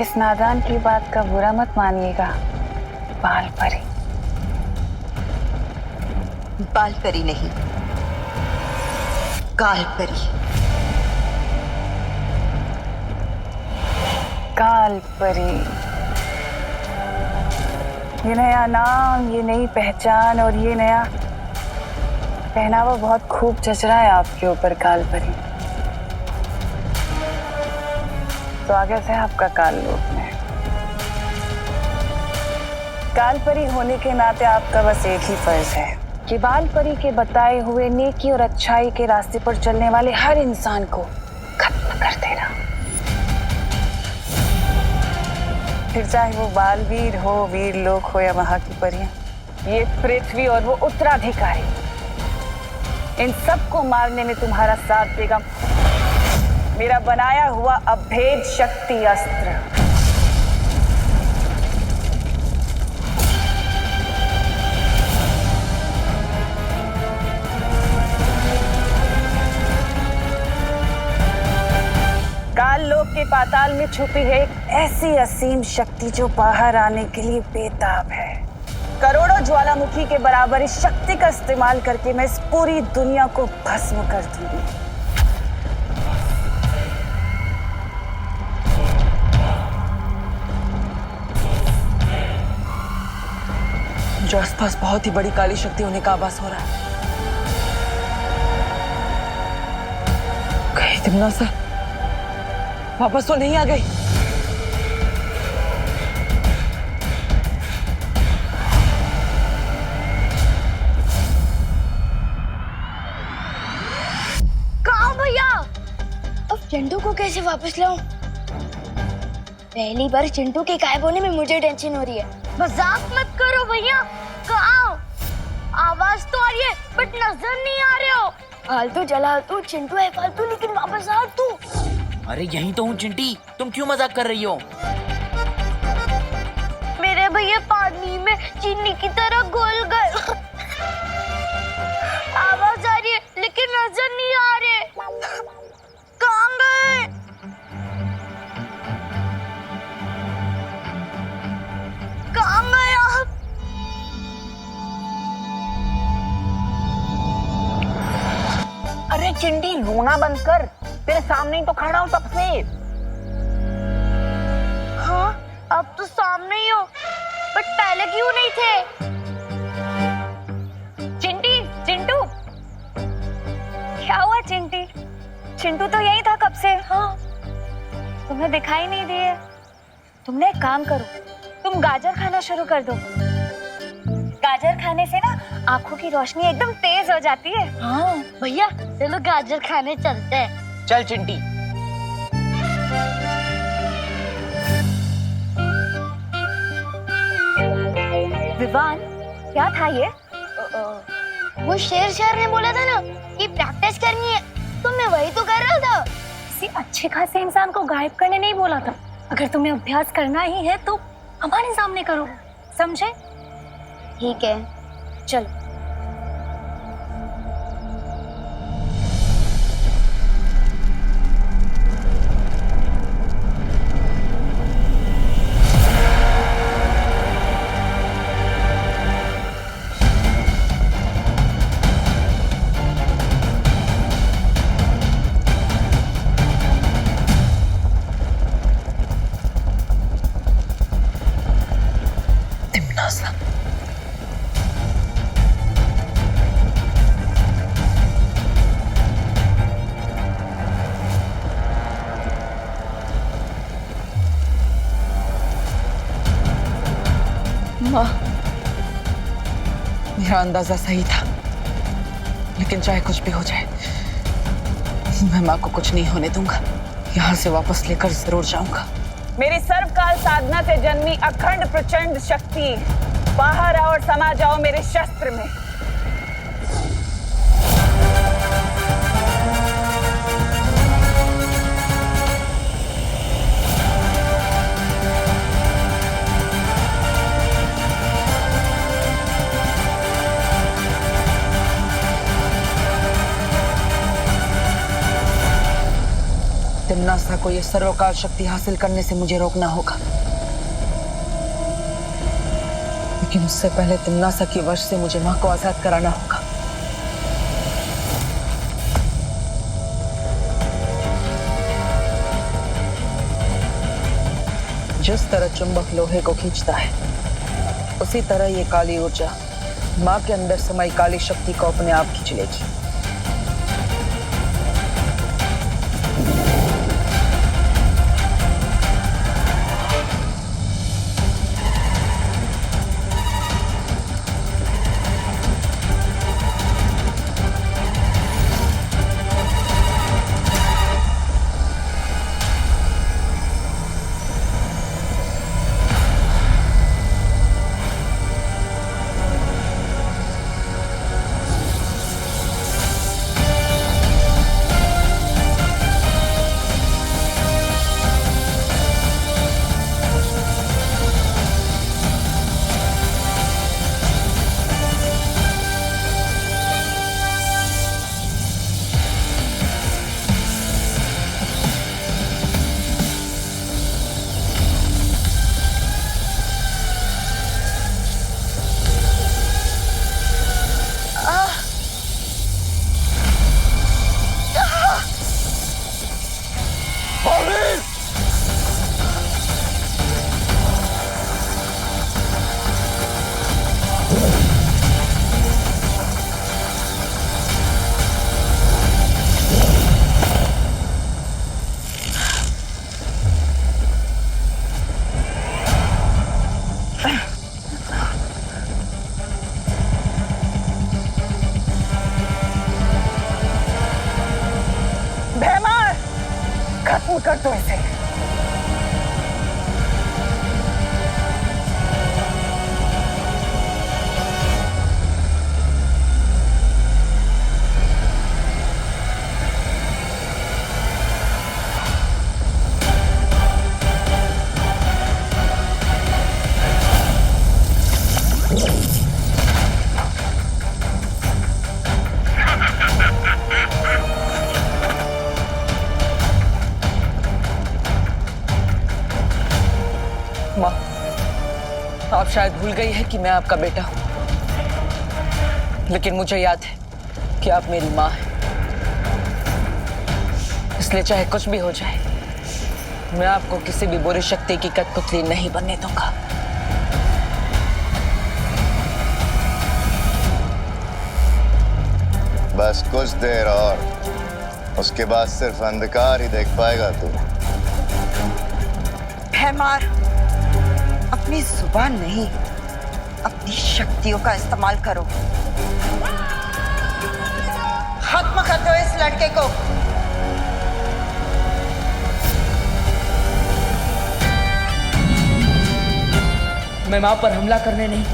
इस नादान की बात का बुरा मत मानिएगा। बाल परी। बाल परी नहीं, काल परी। काल परी। ये नया नाम, ये नई पहचान और ये नया पहनावा बहुत खूब जच रहा है आपके ऊपर काल परी। स्वागत है आपका काल लोक में। काल परी होने के नाते आपका बस एक ही फर्ज है कि बाल परी के बताए हुए नेकी और अच्छाई के रास्ते पर चलने वाले हर इंसान को खत्म कर देना। फिर चाहे वो बालवीर हो, वीर लोक हो या वहां की परियां, ये पृथ्वी और वो उत्तराधिकारी, इन सबको मारने में तुम्हारा साथ देगा मेरा बनाया हुआ अभेद शक्ति अस्त्र। काल लोक के पाताल में छुपी है एक ऐसी असीम शक्ति जो बाहर आने के लिए बेताब है। करोड़ों ज्वालामुखी के बराबर इस शक्ति का इस्तेमाल करके मैं इस पूरी दुनिया को भस्म कर दूंगी। जो आसपास बहुत ही बड़ी काली शक्ति होने का आभास हो रहा है। कहीं तिमना सा वापस तो नहीं आ गई? कहाँ भैया? अब चिंटू को कैसे वापस लाऊं? पहली बार चिंटू के गायब होने में मुझे टेंशन हो रही है। मजाक मत करो भैया। कहाँ? आवाज तो आ रही है बट नजर नहीं आ रहे हो। फालतू जला तू, चिंटू है फालतू, लेकिन वापस आ तू। अरे यहीं तो हूँ चिंटी, तुम क्यों मजाक कर रही हो? मेरे भैया पानी में चीनी की तरह घुल गए। आवाज आ रही है लेकिन नजर नहीं आ रहे। कहाँ गए? कहाँ गए आप? अरे चिंटी रोना बंद कर, तेरे सामने ही तो खड़ा हूँ तब से। हाँ, अब तो सामने ही हो, बट पहले क्यों नहीं थे? चिंटी, चिंटू, क्या हुआ चिंटी? चिंटू तो यही था कब से। हाँ, तुम्हें दिखाई नहीं दिए। तुमने एक काम करो, तुम गाजर खाना शुरू कर दो। गाजर खाने से ना आंखों की रोशनी एकदम तेज हो जाती है। हाँ भैया, चलो गाजर खाने चलते हैं। चल चिंटी। विवान, क्या था ये? वो शेर ने बोला था ना कि प्रैक्टिस करनी है, तो मैं वही तो कर रहा था। किसी अच्छे खासे इंसान को गायब करने नहीं बोला था। अगर तुम्हें अभ्यास करना ही है तो हमारे सामने करो, समझे? ठीक है, चलो। माँ, मेरा अंदाजा सही था, लेकिन चाहे कुछ भी हो जाए, मैं माँ को कुछ नहीं होने दूंगा। यहाँ से वापस लेकर जरूर जाऊंगा। मेरी सर्वकाल साधना से जन्मी अखंड प्रचंड शक्ति, बाहर आओ और समा जाओ मेरे शस्त्र में। तिमना तिम्नासा को ये सर्वकाल शक्ति हासिल करने से मुझे रोकना होगा, लेकिन उससे पहले तिम्नासा की वश से मुझे मां को आजाद कराना होगा। जिस तरह चुंबक लोहे को खींचता है, उसी तरह ये काली ऊर्जा मां के अंदर समाई काली शक्ति को अपने आप खींच लेगी। खत्म कर दो इसे। माँ, आप शायद भूल गई है कि मैं आपका बेटा हूं, लेकिन मुझे याद है कि आप मेरी माँ हैं। इसलिए चाहे कुछ भी हो जाए, मैं आपको किसी भी बुरी शक्ति की कठपुतली नहीं बनने दूंगा। बस कुछ देर और, उसके बाद सिर्फ अंधकार ही देख पाएगा तू। भैमार, अपनी जुबान नहीं, अपनी शक्तियों का इस्तेमाल करो। खत्म कर दो इस लड़के को। मैं मां पर हमला करने नहीं,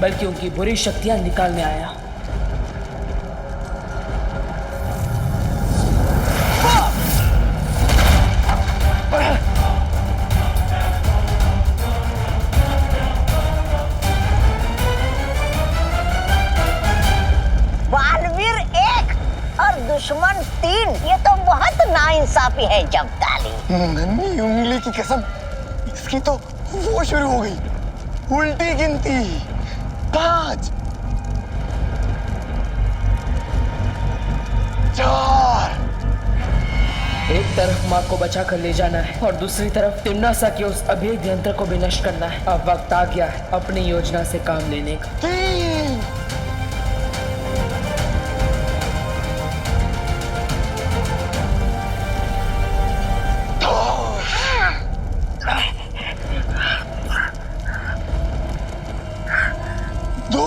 बल्कि उनकी बुरी शक्तियां निकालने आया। बालवीर 1 और दुश्मन 3, ये तो बहुत नाइंसाफी है जब्ताली। नन्ही उंगली की कसम, इसकी तो वो शुरू हो गई उल्टी गिनती। 5 4। एक तरफ मां को बचा कर ले जाना है और दूसरी तरफ तिम्नासा के उस अभेद्य यंत्र को भी नष्ट करना है। अब वक्त आ गया है अपनी योजना से काम लेने का। 3 2।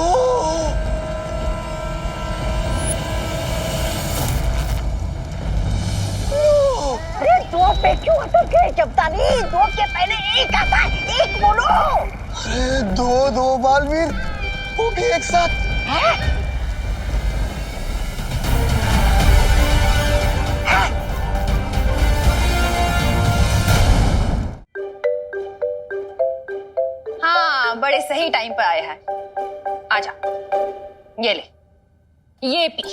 अरे 2 पे क्यों अटक गए जब्ताली? 2 के पहले 1 आता है, 1 बोलो। अरे 2 बालवीर, वो भी एक साथ। हाँ, बड़े सही टाइम पे आया है। आजा, ये ले, ये पी।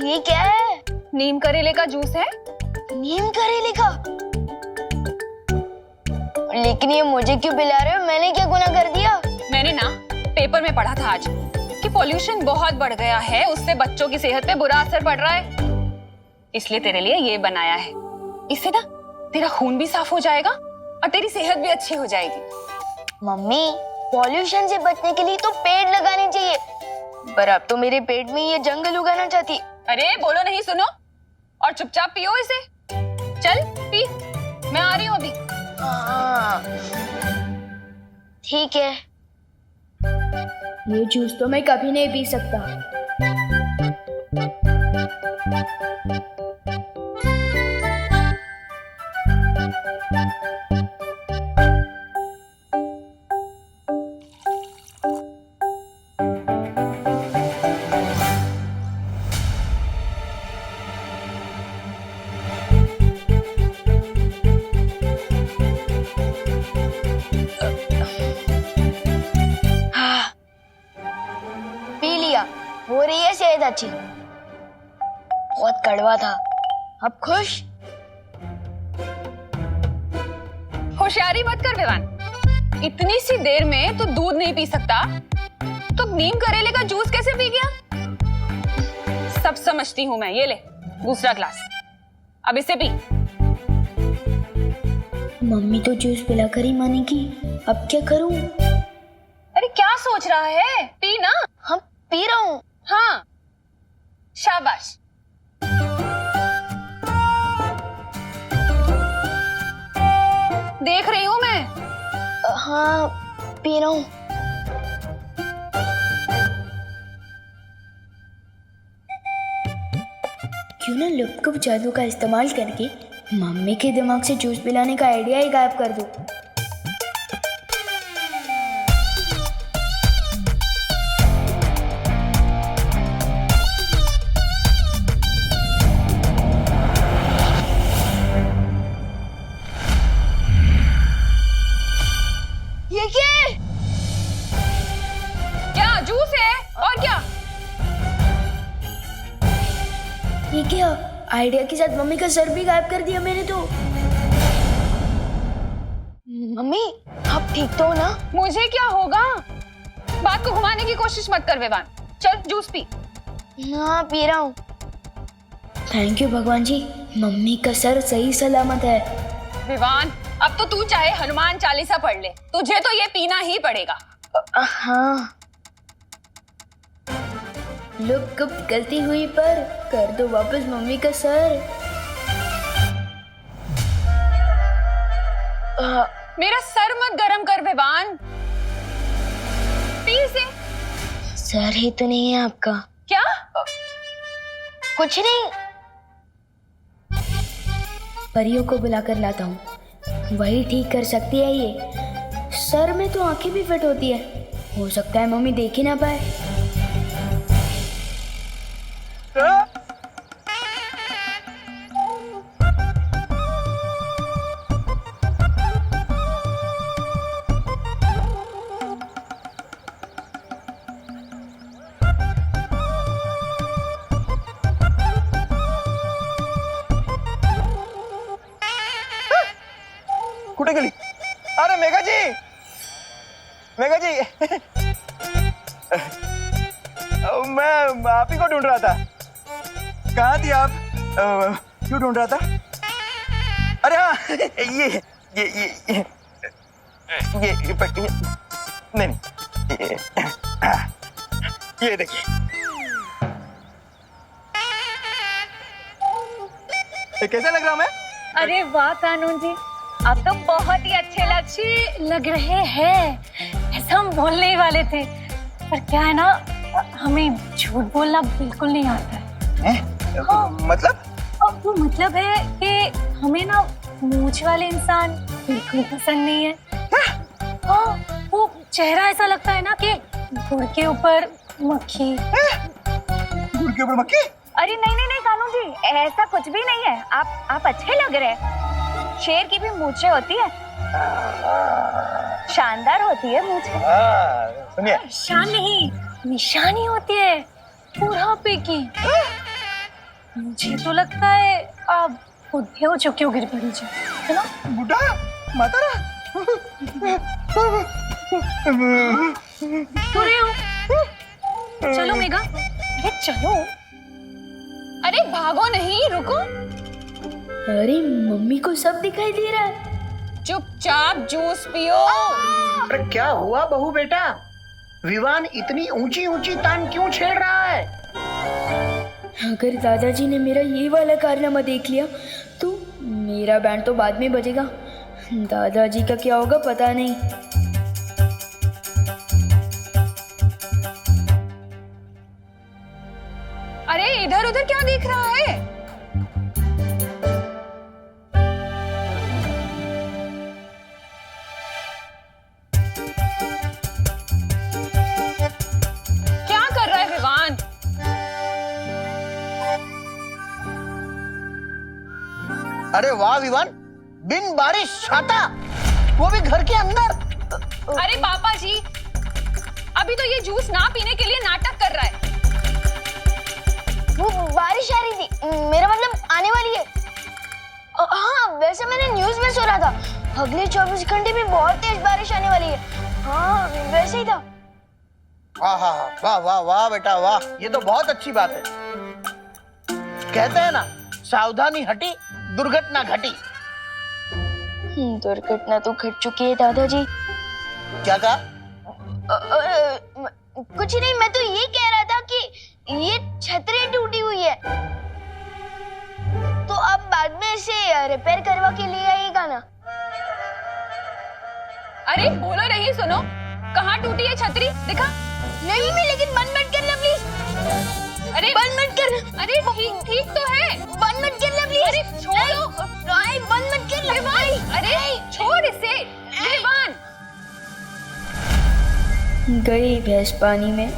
ये क्या है? नीम करेले का जूस है। नीम करेले का? लेकिन ये मुझे क्यों पिला रहे हो? मैंने क्या गुनाह कर दिया? मैंने ना पेपर में पढ़ा था आज कि पॉल्यूशन बहुत बढ़ गया है, उससे बच्चों की सेहत पे बुरा असर पड़ रहा है, इसलिए तेरे लिए ये बनाया है। इससे ना तेरा खून भी साफ हो जाएगा और तेरी सेहत भी अच्छी हो जाएगी। मम्मी, पॉल्यूशन से बचने के लिए तो पेड़ लगाने चाहिए, पर अब तो मेरे पेट में ये जंगल उगाना चाहती। अरे बोलो नहीं, सुनो और चुपचाप पियो इसे। चल पी, मैं आ रही हूँ अभी। हाँ, ठीक है। ये जूस तो मैं कभी नहीं पी सकता। पी लिया, हो रही है सेहत अच्छी। बहुत कड़वा था, अब खुश? होशियारी मत कर विवान, इतनी सी देर में तो दूध नहीं पी सकता तो नीम करेले का जूस कैसे पी गया? सब समझती हूँ मैं। ये ले दूसरा ग्लास, अब इसे पी। मम्मी तो जूस पिलाकर ही मानेगी, अब क्या करूं? अरे क्या सोच रहा है, पी ना। हम पी रहा हूँ। हाँ शाबाश। देख रही हूँ मैं। हाँ पी रहा हूँ। क्यों ना लुप्त जादू का इस्तेमाल करके मम्मी के दिमाग से जूस पिलाने का आइडिया ही गायब कर दूं। ये क्या जूस है और क्या? ये क्या? आइडिया के साथ मम्मी का सर भी गायब कर दिया मैंने तो। मम्मी आप ठीक तो हो ना? मुझे क्या होगा? बात को घुमाने की कोशिश मत कर विवान, चल जूस पी। हाँ पी रहा हूँ। थैंक यू भगवान जी, मम्मी का सर सही सलामत है। विवान अब तो तू चाहे हनुमान चालीसा पढ़ ले, तुझे तो ये पीना ही पड़ेगा। हाँ लोग गुप्त गलती हुई पर कर दो वापस मम्मी का सर। मेरा सर मत गरम कर विवान, पी से। सर ही तो नहीं है आपका? क्या? कुछ नहीं, परियों को बुलाकर लाता हूँ, वही ठीक कर सकती है ये। सर में तो आंखें भी फिट होती है, हो सकता है मम्मी देख ही ना पाए। कुठे गेली? अरे मेघा जी, मेघा जी मैं आप ही को ढूंढ रहा था। कहाँ थी आप? क्यों ढूंढ रहा था? अरे हाँ ये नहीं ये देखिए, कैसा लग रहा मैं? अरे वाह कानून जी, आप तो बहुत ही अच्छे लग रहे हैं। ऐसा हम बोलने ही वाले थे, पर क्या है ना, हमें झूठ बोलना बिल्कुल नहीं आता है। हाँ। मतलब? अब वो मतलब है कि हमें ना मूंछ वाले इंसान बिल्कुल पसंद नहीं है। हाँ, वो चेहरा ऐसा लगता है ना कि गुड़ के ऊपर मक्खी। गुड़ के ऊपर मक्खी? अरे नहीं नहीं नहीं कानून जी, ऐसा कुछ भी नहीं है। आप अच्छे लग रहे हैं। शेर की भी मूंछें होती है, शानदार होती है मूंछें। सुनिए, शान नहीं, निशानी होती है बुढ़ापे की। मुझे तो लगता है आप बुढ़े हो चुके हो गिरपड़ी जी, है ना? बुढ़ा? मातारा? चलो मेघा, अरे चलो। अरे भागो नहीं, रुको। अरे मम्मी को सब दिखाई दे रहा है। चुपचाप जूस पियो। अरे क्या हुआ बहू बेटा? विवान इतनी ऊंची ऊंची तान क्यों छेड़ रहा है? अगर दादाजी ने मेरा ये वाला कारनामा देख लिया तो मेरा बैंड तो बाद में बजेगा। दादाजी का क्या होगा पता नहीं। अरे इधर उधर क्या देख रहा है? क्या कर रहा है विवान? अरे वाह विवान, बिन बारिश छाता, वो भी घर के अंदर। अरे पापा जी, अभी तो ये जूस ना पीने के लिए नाटक कर रहा है। वो बारिश आ रही थी, मेरा मतलब आने वाली है। हाँ वैसे मैंने न्यूज़ में सुना था अगले 24 घंटे में बहुत तेज बारिश आने वाली है। हाँ वैसे ही था। हाँ हाँ हाँ, वाह वाह वाह बेटा वाह, ये तो बहुत अच्छी बात है। कहते हैं ना, सावधानी हटी दुर्घटना घटी। दुर्घटना तो घट चुकी है दादाजी। क्या कहा? कुछ नहीं, मैं तो ये कह रहा था कि ये छतरी टूटी हुई है तो अब बाद में इसे रिपेयर करवा के लिए आइएगा ना। अरे बोलो नहीं, सुनो, कहाँ टूटी है छतरी? दिखा। नहीं मैं, लेकिन बंद मत करना प्लीज। अरे बंद मत करना। अरे ठीक ठीक तो है। बंद मत करना प्लीज। अरे छोड़ो। नहीं बंद मत करना। अरे छोड़ इसे। विवान गई भैंस पानी में।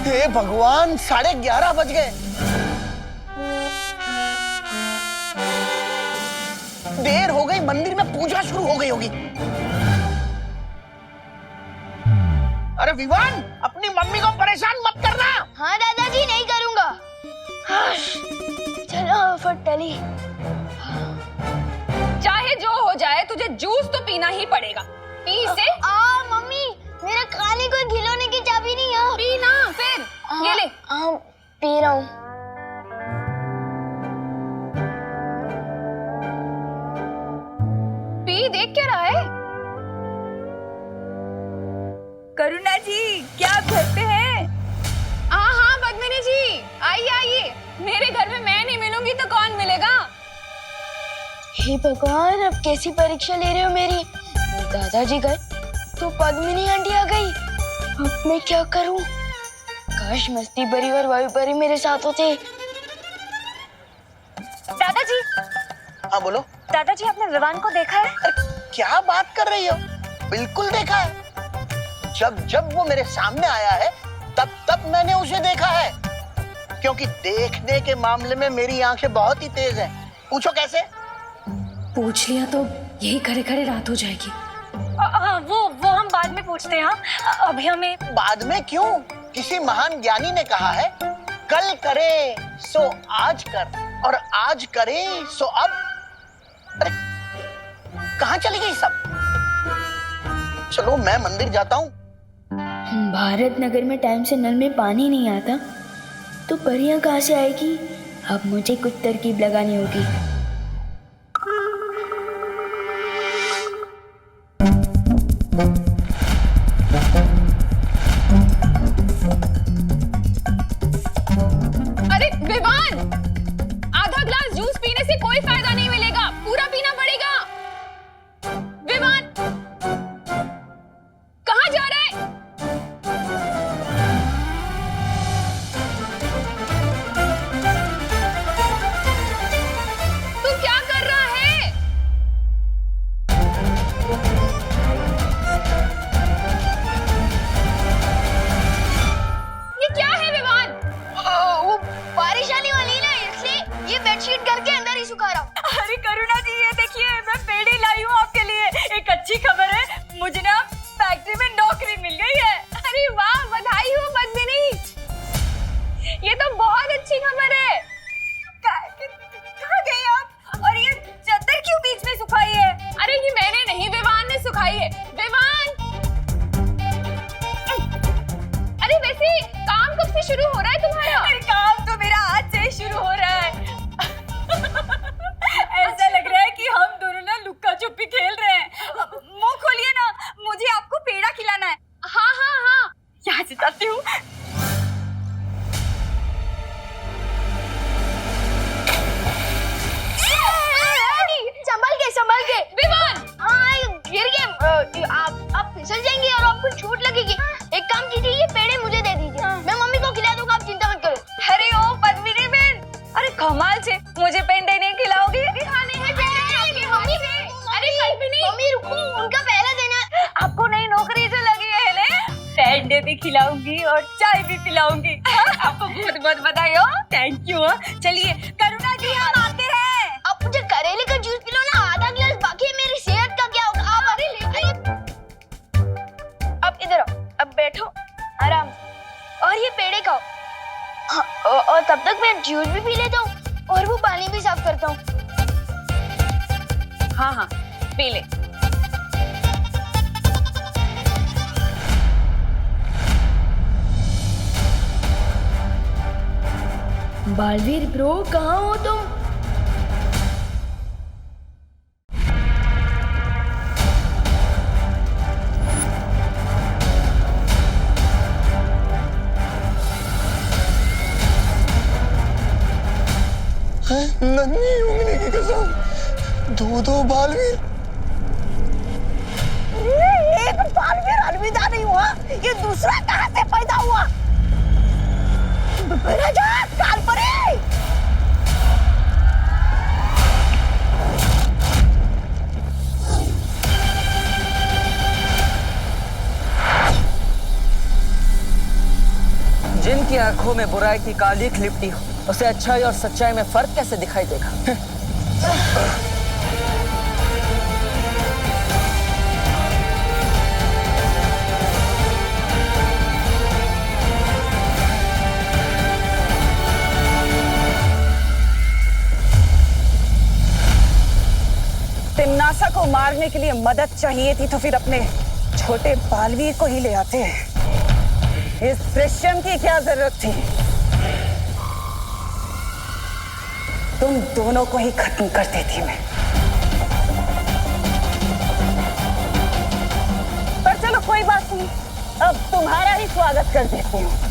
हे भगवान, 11:30 बज गए। देर हो गई, मंदिर में पूजा शुरू हो गई होगी। अरे विवान, अपनी मम्मी को परेशान मत करना। हाँ दादाजी नहीं करूंगा। चलो फटली। चाहे जो हो जाए, तुझे जूस तो पीना ही पड़ेगा। पी इसे। मम्मी, मेरे खाने को खिलौने की चाबी नहीं है। पीना फिर। ये ले। पी रहा हूँ। पी, देख क्या रहा है? करुणा जी, क्या आप घर पे हैं? हाँ हाँ पद्मिनी जी, आइए आइए। मेरे घर में मैं नहीं मिलूंगी तो कौन मिलेगा? हे भगवान, अब कैसी परीक्षा ले रहे हो मेरी? दादाजी गए तो पद्मिनी आंटी आ गई। अब मैं क्या करूं? काश मस्ती भरी और वायु भरी मेरे साथ होते। दादाजी, हाँ बोलो। दादाजी आपने विवान को देखा है? अरे क्या बात कर रही हो? बिल्कुल देखा है। जब जब वो मेरे सामने आया है तब तब मैंने उसे देखा है, क्योंकि देखने के मामले में मेरी आंखें बहुत ही तेज हैं। पूछो कैसे? पूछ लिया तो यही खड़े खड़े रात हो जाएगी। वो हम बाद में पूछते हैं। हाँ अभी हमें। बाद में क्यों? किसी महान ज्ञानी ने कहा है, कल करे सो आज कर और आज करे सो अब। अरे कहाँ चली गई सब? चलो मैं मंदिर जाता हूँ। भारत नगर में टाइम से नल में पानी नहीं आता तो परियां कहाँ से आएगी? अब मुझे कुछ तरकीब लगानी होगी। अरे विवान, आधा ग्लास जूस पीने से कोई फायदा नहीं मिलेगा, पूरा पीना पड़ेगा। विवान, कहाँ जा रहा है? से जाती हूँ। संभल के विमान। हाँ ये गिर गए, आप फिसल जाएंगे और आपको चोट लगेगी। एक काम कीजिए, ये पेड़े मुझे दे दीजिए, मैं मम्मी को खिला दूंगा, आप चिंता मत करो। अरे ओ पद्मिनी बहन, अरे कमाल छे, मुझे पेंडे नहीं खिलाओगी? खाने हैं पेड़े मम्मी। अरे पद्मिनी मम्मी रुको, उनका पहला देना। आपको नई नौकरी जो लगी है ना, पेंडे भी खिलाऊंगी और चाय भी पिलाऊंगी। आपको बहुत बहुत बधाई हो। Thank you. चलिए करुणा जी, हम आते हैं। आप मुझे करेले का जूस पिलो ना, आधा गिलास बाकी है, मेरी सेहत का क्या होगा? आप अरे ले अब इधर आओ, अब बैठो आराम से और ये पेड़े खाओ। हाँ, और तब तक मैं जूस भी पी लेता हूँ और वो पानी भी साफ करता हूँ। हाँ हाँ पी ले। बालवीर ब्रो, कहाँ हो तुम? नन्ही उंगली की कसम, दो बालवीर। एक बालवीर अलविदा नहीं हुआ, ये दूसरा कहाँ से पैदा हुआ? राजा कालपरी, जिनकी आंखों में बुराई की कालिख लिपटी हो, उसे अच्छाई और सच्चाई में फर्क कैसे दिखाई देगा? तिम्नासा को मारने के लिए मदद चाहिए थी तो फिर अपने छोटे बालवीर को ही ले आते। इस दृश्यम की क्या जरूरत थी? तुम दोनों को ही खत्म कर देती मैं। पर चलो कोई बात नहीं, अब तुम्हारा ही स्वागत कर देती हूँ।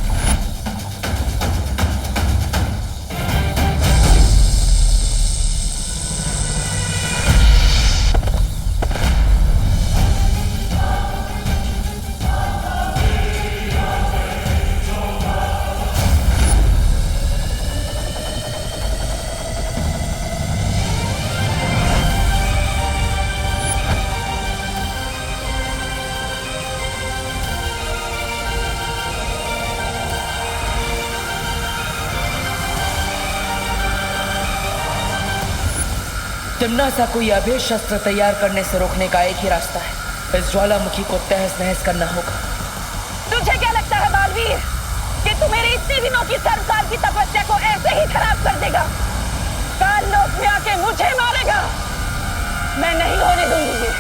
तिम्नासा को यह अभेद शस्त्र तैयार करने से रोकने का एक ही रास्ता है, इस ज्वालामुखी को तहस नहस करना होगा। तुझे क्या लगता है बालवीर कि तू मेरी इतने दिनों की सरकार की तपस्या को ऐसे ही खराब कर देगा? काल लोक में आके मुझे मारेगा? मैं नहीं होने दूंगी ये।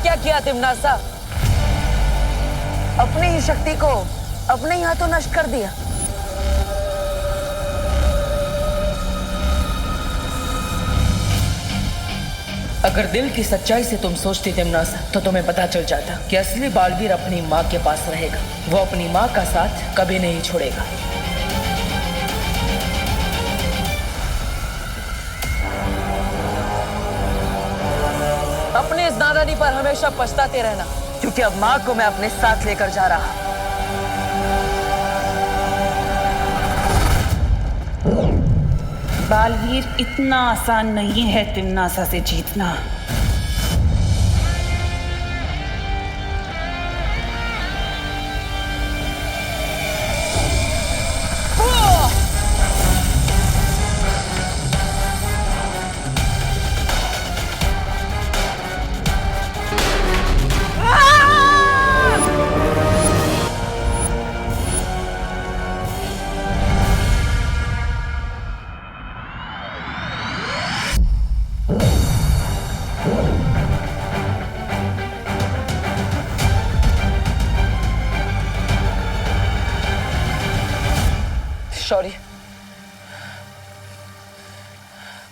क्या किया तिम्नासा? अपनी ही शक्ति को अपने ही हाथों नष्ट कर दिया। अगर दिल की सच्चाई से तुम सोचती तिम्नासा, तो तुम्हें पता चल जाता कि असली बालवीर अपनी माँ के पास रहेगा। वो अपनी माँ का साथ कभी नहीं छोड़ेगा। अपनी इस नादानी पर हमेशा पछताते रहना, क्योंकि अब माँ को मैं अपने साथ लेकर जा रहा। बालवीर, इतना आसान नहीं है तिम्नासा से जीतना।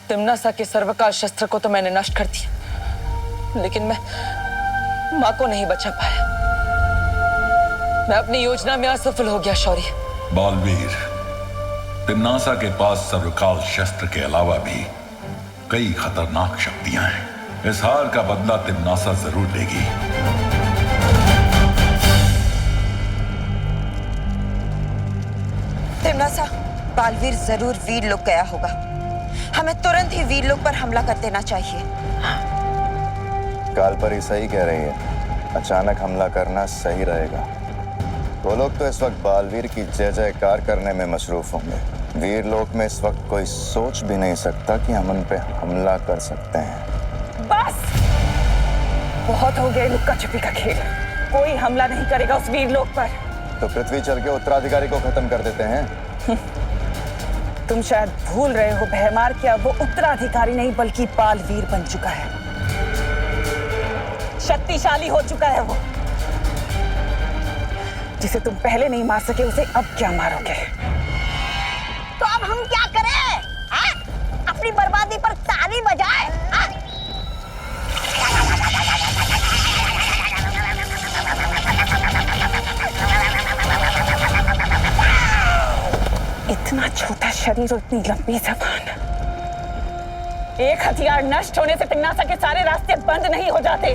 तिम्नासा के सर्वकाल शस्त्र को तो मैंने नष्ट कर दिया, लेकिन मैं माँ को नहीं बचा पाया। मैं अपनी योजना में असफल हो गया शौर्य। बालवीर, तिम्नासा के पास सर्वकाल शस्त्र के अलावा भी कई खतरनाक शक्तियां हैं। इस हार का बदला तिम्नासा जरूर लेगी। तिम्नासा, बालवीर जरूर वीर लोक गया होगा। हमें तुरंत ही वीर लोक पर हमला कर देना चाहिए। कालपरी सही कह रही है, अचानक हमला करना सही रहेगा। वो लोग तो इस वक्त बालवीर की जय जयकार करने में मशरूफ होंगे। वीर लोक में इस वक्त कोई सोच भी नहीं सकता कि हम उन पे हमला कर सकते हैं। बस बहुत हो गया लुक्का छुपी का खेल। कोई हमला नहीं करेगा उस वीर लोक पर। तो पृथ्वी चल के उत्तराधिकारी को खत्म कर देते हैं। तुम शायद भूल रहे हो भयमार, क्या वो उत्तराधिकारी नहीं बल्कि बालवीर बन चुका है। शक्तिशाली हो चुका है वो। जिसे तुम पहले नहीं मार सके उसे अब क्या मारोगे? तो अब हम क्या करें? हाँ? अपनी बर्बादी पर ताली बजाए? हाँ? इतना छोटा शरीर और इतनी लंबी जबान। एक हथियार नष्ट होने से तिम्नासा के सारे रास्ते बंद नहीं हो जाते।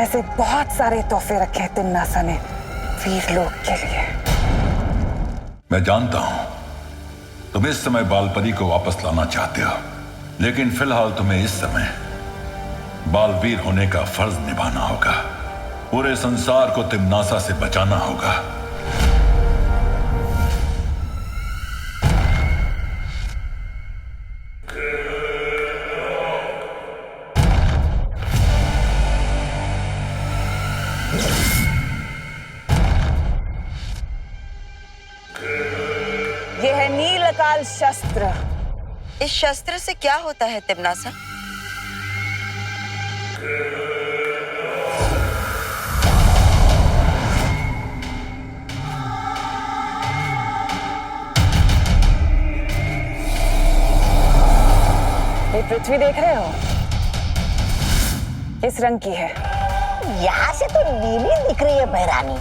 ऐसे बहुत सारे तोहफे रखे हैं तिम्नासा ने वीर लोक के लिए। मैं जानता हूं तुम इस समय बालपरी को वापस लाना चाहते हो, लेकिन फिलहाल तुम्हें इस समय बालवीर होने का फर्ज निभाना होगा। पूरे संसार को तिम्नासा से बचाना होगा। यह है नीलकाल शस्त्र। इस शस्त्र से क्या होता है तिम्नासा? ये पृथ्वी देख रहे हो? किस रंग की है? यहाँ से तो नीली दिख रही है बहरानी।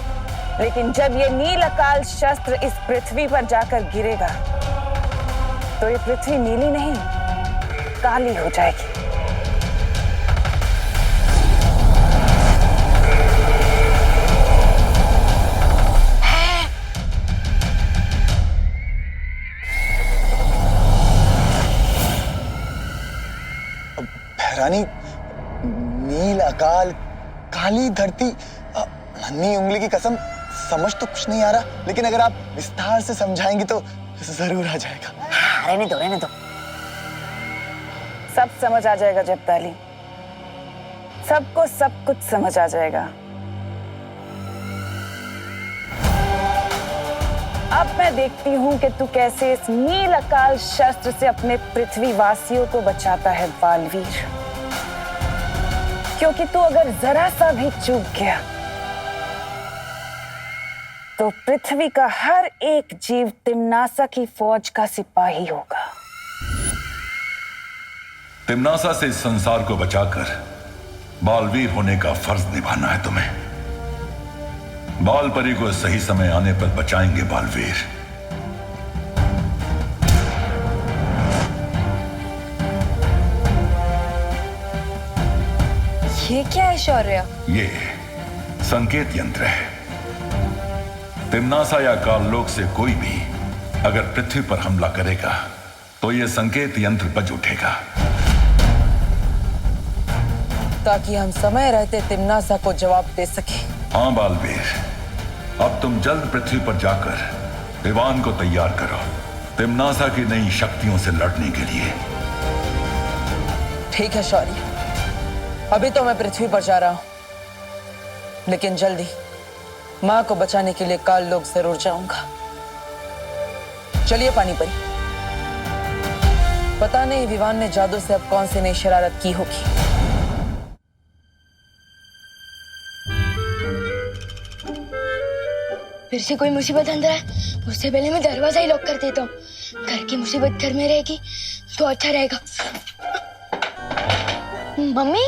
लेकिन जब ये नीलकाल शस्त्र इस पृथ्वी पर जाकर गिरेगा तो ये पृथ्वी नीली नहीं काली हो जाएगी। बहरानी, नील अकाल, काली धरती, नन्ही उंगली की कसम, समझ तो कुछ नहीं आ रहा, लेकिन अगर आप विस्तार से समझाएंगी तो जरूर आ जाएगा। हाँ, रहने दो रहने दो। सब समझ आ जाएगा जब्ताली, सबको सब कुछ समझ आ जाएगा। अब मैं देखती हूँ कि तू कैसे इस नील अकाल शस्त्र से अपने पृथ्वी वासियों को बचाता है बालवीर। क्योंकि तू अगर जरा सा भी चूक गया तो पृथ्वी का हर एक जीव तिम्नासा की फौज का सिपाही होगा। तिम्नासा से इस संसार को बचाकर बालवीर होने का फर्ज निभाना है तुम्हें। बालपरी को सही समय आने पर बचाएंगे बालवीर। ये क्या है शौर्य? ये संकेत यंत्र है। तिम्नासा या काललोक से कोई भी अगर पृथ्वी पर हमला करेगा तो यह संकेत यंत्र बज उठेगा, ताकि हम समय रहते तिम्नासा को जवाब दे सके। हाँ बालवीर, अब तुम जल्द पृथ्वी पर जाकर विमान को तैयार करो तिम्नासा की नई शक्तियों से लड़ने के लिए। ठीक है शौर्य, अभी तो मैं पृथ्वी पर जा रहा हूं, लेकिन जल्दी माँ को बचाने के लिए काललोक जरूर जाऊंगा। चलिए पानीपरी, पता नहीं विवान ने जादू से अब कौन सी नई शरारत की होगी। फिर से कोई मुसीबत अंदर आए उससे पहले मैं दरवाजा ही लॉक कर देता हूँ। घर की मुसीबत घर में रहेगी तो अच्छा रहेगा। मम्मी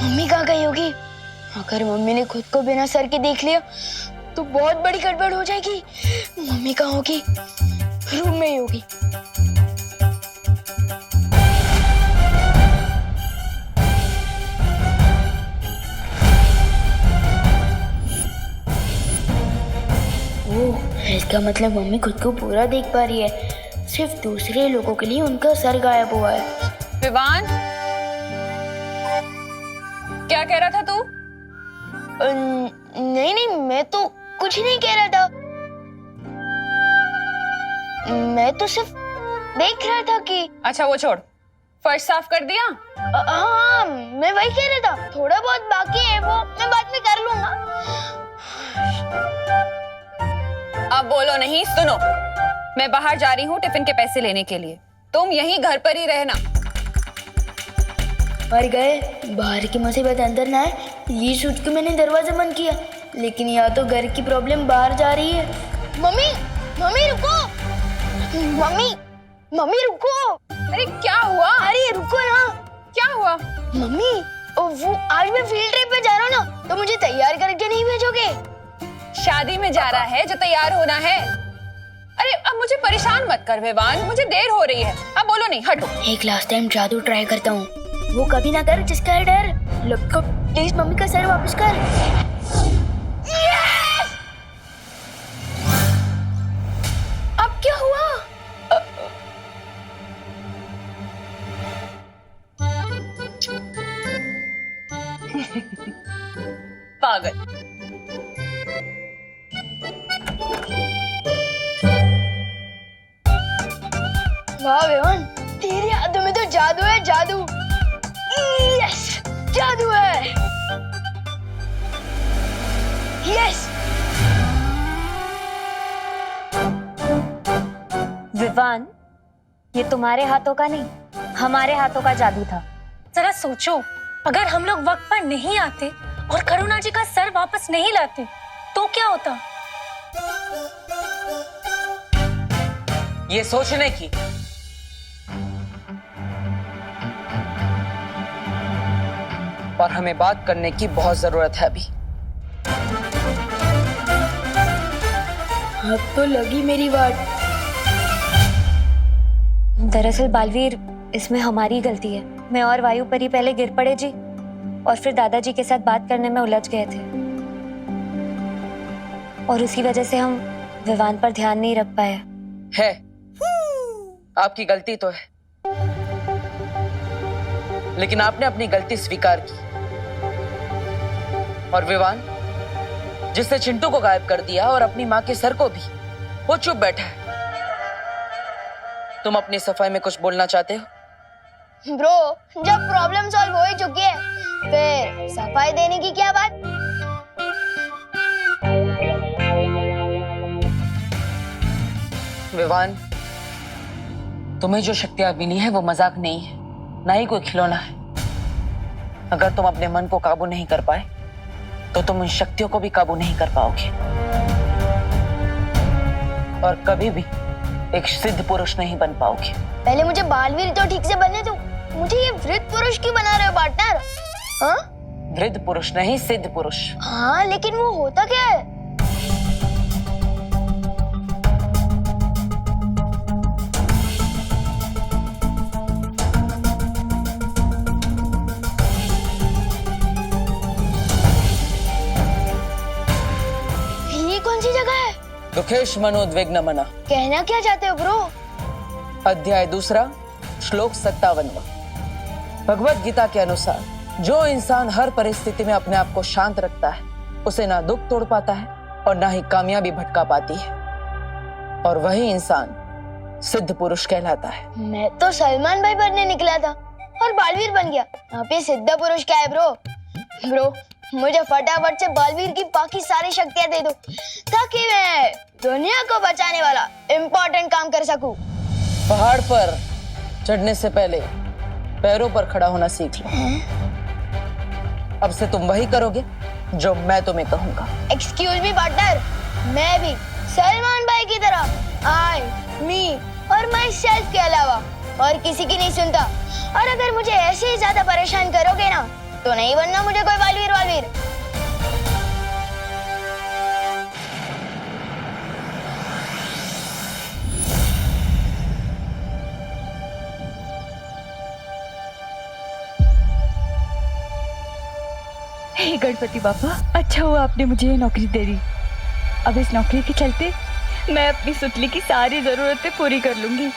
मम्मी कहाँ गई होगी? अगर मम्मी ने खुद को बिना सर के देख लिया तो बहुत बड़ी गड़बड़ हो जाएगी। मम्मी कहाँ होगी? रूम में ही होगी। इसका मतलब मम्मी खुद को पूरा देख पा रही है, सिर्फ दूसरे लोगों के लिए उनका सर गायब हुआ है। विवान, क्या कह रहा था तू? नहीं नहीं, मैं तो कुछ नहीं कह रहा था। मैं तो सिर्फ देख रहा था कि। अच्छा वो छोड़, फर्श साफ कर दिया? हाँ, मैं वही कह रहा था, थोड़ा बहुत बाकी है वो मैं बाद में कर लूंगा। अब बोलो नहीं, सुनो, मैं बाहर जा रही हूँ टिफिन के पैसे लेने के लिए, तुम यहीं घर पर ही रहना। मर गए, बाहर की मुसीबत अंदर ना आए ये सोच के मैंने दरवाजा बंद किया, लेकिन या तो घर की प्रॉब्लम बाहर जा रही है। मम्मी मम्मी रुको, मम्मी मम्मी रुको। अरे क्या हुआ? अरे रुको ना। क्या हुआ? मम्मी वो आज मैं फील्ड ट्रिप पे जा रहा हूँ ना, तो मुझे तैयार करके नहीं भेजोगे? शादी में जा रहा है जो तैयार होना है। अरे अब मुझे परेशान मत कर विवान, मुझे देर हो रही है। अब बोलो नहीं, हटो। एक लास्ट टाइम जादू ट्राई करता हूँ, वो कभी ना कर जिसका है डर। लपको प्लीज मम्मी का सर वापस कर। अब क्या हुआ? पागल। वाह विवान, तेरी हाथों में तो जादू है, जादू। यस, जादू है। यस। विवान, ये तुम्हारे हाथों का नहीं, हमारे हाथों का जादू था। जरा सोचो, अगर हम लोग वक्त पर नहीं आते और करुणा जी का सर वापस नहीं लाते तो क्या होता? ये सोचने की और हमें बात करने की बहुत जरूरत है अभी। अब तो लगी मेरी बात। दरअसल बालवीर, इसमें हमारी गलती है। मैं और वायु परी पहले गिर पड़े जी, और फिर दादाजी के साथ बात करने में उलझ गए थे, और उसी वजह से हम विवान पर ध्यान नहीं रख पाए। है, आपकी गलती तो है, लेकिन आपने अपनी गलती स्वीकार की। और विवान, जिसने चिंटू को गायब कर दिया और अपनी माँ के सर को भी, वो चुप बैठा है। तुम अपनी सफाई में कुछ बोलना चाहते हो? ब्रो, जब प्रॉब्लम सॉल्व हो ही चुकी है, फिर सफाई देने की क्या बात? विवान, तुम्हें जो शक्तियां मिली है वो मजाक नहीं है, ना ही कोई खिलौना है। अगर तुम अपने मन को काबू नहीं कर पाए तो तुम उन शक्तियों को भी काबू नहीं कर पाओगे, और कभी भी एक सिद्ध पुरुष नहीं बन पाओगे। पहले मुझे बालवीर तो ठीक से बनने दो, मुझे ये वृद्ध पुरुष क्यों बना रहे हो पार्टनर? हाँ? वृद्ध पुरुष नहीं, सिद्ध पुरुष। हाँ, लेकिन वो होता क्या है? ये कौन सी जगह है? दुखेश मनोद्विग्न मना। कहना क्या चाहते हो ब्रो? अध्याय 2, श्लोक 57। भगवत गीता के अनुसार जो इंसान हर परिस्थिति में अपने आप को शांत रखता है, उसे ना दुख तोड़ पाता है और ना ही कामयाबी भटका पाती है, और वही इंसान सिद्ध पुरुष कहलाता है। मैं तो सलमान भाई बनने निकला था और बालवीर बन गया। यहाँ पे सिद्ध पुरुष क्या है ब्रो? ब्रो, मुझे फटाफट से बालवीर की बाकी सारी शक्तियां दे दो, ताकि मैं दुनिया को बचाने वाला इम्पोर्टेंट काम कर सकूं। पहाड़ पर चढ़ने से पहले पैरों पर खड़ा होना सीख लो। अब से तुम वही करोगे जो मैं तुम्हें कहूंगा। एक्सक्यूज मी पार्टनर, मैं भी सलमान भाई की तरह आई, मी और माई सेल्फ के अलावा और किसी की नहीं सुनता। और अगर मुझे ऐसे ही ज्यादा परेशान करोगे ना तो नहीं बनना मुझे कोई बालवीर वालवीर। हे गणपति बाबा, अच्छा हुआ आपने मुझे ये नौकरी दे दी। अब इस नौकरी के चलते मैं अपनी सुतली की सारी जरूरतें पूरी कर लूंगी।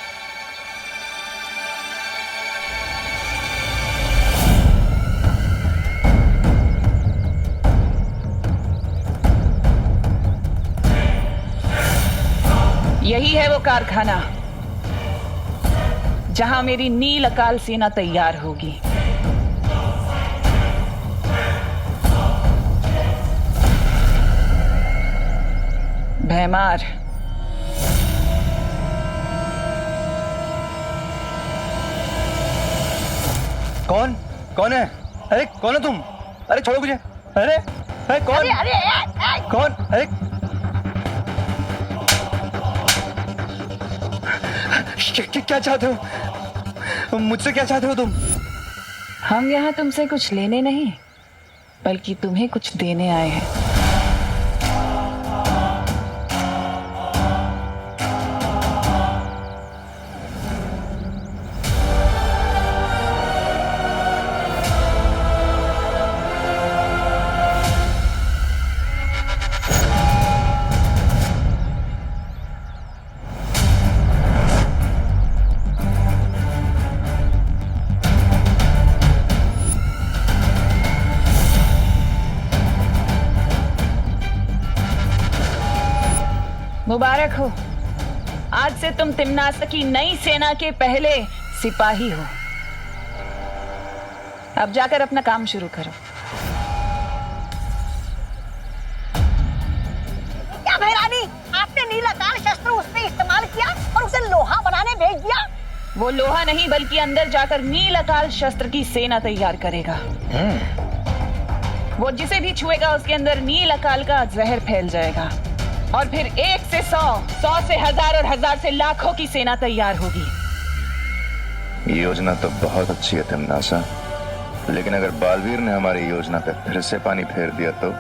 यही है वो कारखाना जहां मेरी नील अकाल सेना तैयार होगी। भैमार, कौन कौन है? अरे कौन है तुम? अरे छोड़ो मुझे। अरे अरे कौन? कौन? अरे क्या चाहते हो मुझसे? क्या चाहते हो तुम? हम यहाँ तुमसे कुछ लेने नहीं बल्कि तुम्हें कुछ देने आए हैं। मुबारक हो, आज से तुम तिम्नासा की नई सेना के पहले सिपाही हो। अब जाकर अपना काम शुरू करो। क्या भैरानी, आपने नीलाकाल शस्त्र उस पे इस्तेमाल किया और उसे लोहा बनाने भेज दिया? वो लोहा नहीं बल्कि अंदर जाकर नील अकाल शस्त्र की सेना तैयार करेगा। वो जिसे भी छुएगा उसके अंदर नील अकाल का जहर फैल जाएगा और फिर 1 से 100, 100 से 1000 और 1000 से लाखों की सेना तैयार होगी। ये योजना तो बहुत अच्छी है तिम्नासा, लेकिन अगर बालवीर ने हमारी योजना पे फिर से पानी फेर दिया तो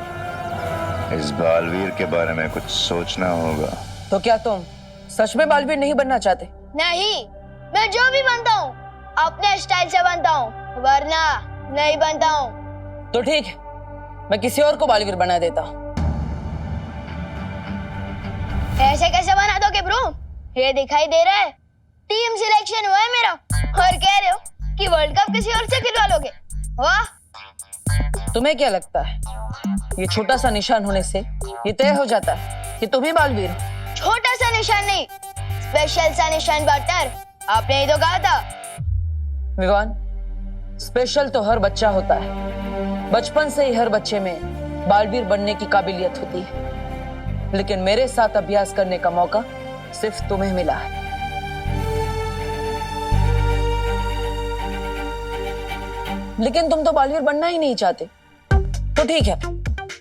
इस बालवीर के बारे में कुछ सोचना होगा। तो क्या तुम सच में बालवीर नहीं बनना चाहते? नहीं, मैं जो भी बनता हूँ अपने स्टाइल से बनता हूँ, वरना नहीं बनता हूँ। तो ठीक है, मैं किसी और को बालवीर बना देता हूँ। ऐसे कैसे बना दोगे ब्रो? ये दिखाई दे रहा है टीम सिलेक्शन हुआ है मेरा और कह रहे हो कि वर्ल्ड कप किसी और से खिलवा लोगे? वाह! तुम्हें क्या लगता है ये छोटा सा निशान होने से ये तय हो जाता है कि तुम ही बालवीर हो? छोटा सा निशान नहीं, स्पेशल सा निशान पार्टनर, आपने ही तो कहा था। विवान, स्पेशल तो हर बच्चा होता है। बचपन से ही हर बच्चे में बालवीर बनने की काबिलियत होती है, लेकिन मेरे साथ अभ्यास करने का मौका सिर्फ तुम्हें मिला है। लेकिन तुम तो बालवीर बनना ही नहीं चाहते। तो ठीक है,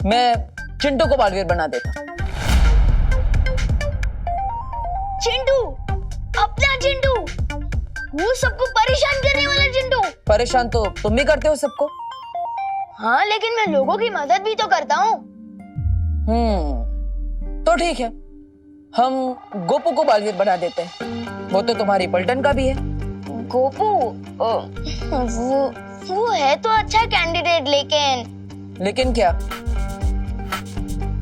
मैं चिंटू को बालवीर बना देता। चिंटू, अपना चिंटू, वो सबको परेशान करने वाला चिंटू। परेशान तो तुम भी करते हो सबको। हाँ, लेकिन मैं लोगों की मदद भी तो करता हूँ। तो ठीक है, हम गोपू को बालवीर बना देते हैं। वो तो तुम्हारी पलटन का भी है। गोपू, वो है तो अच्छा कैंडिडेट, लेकिन क्या?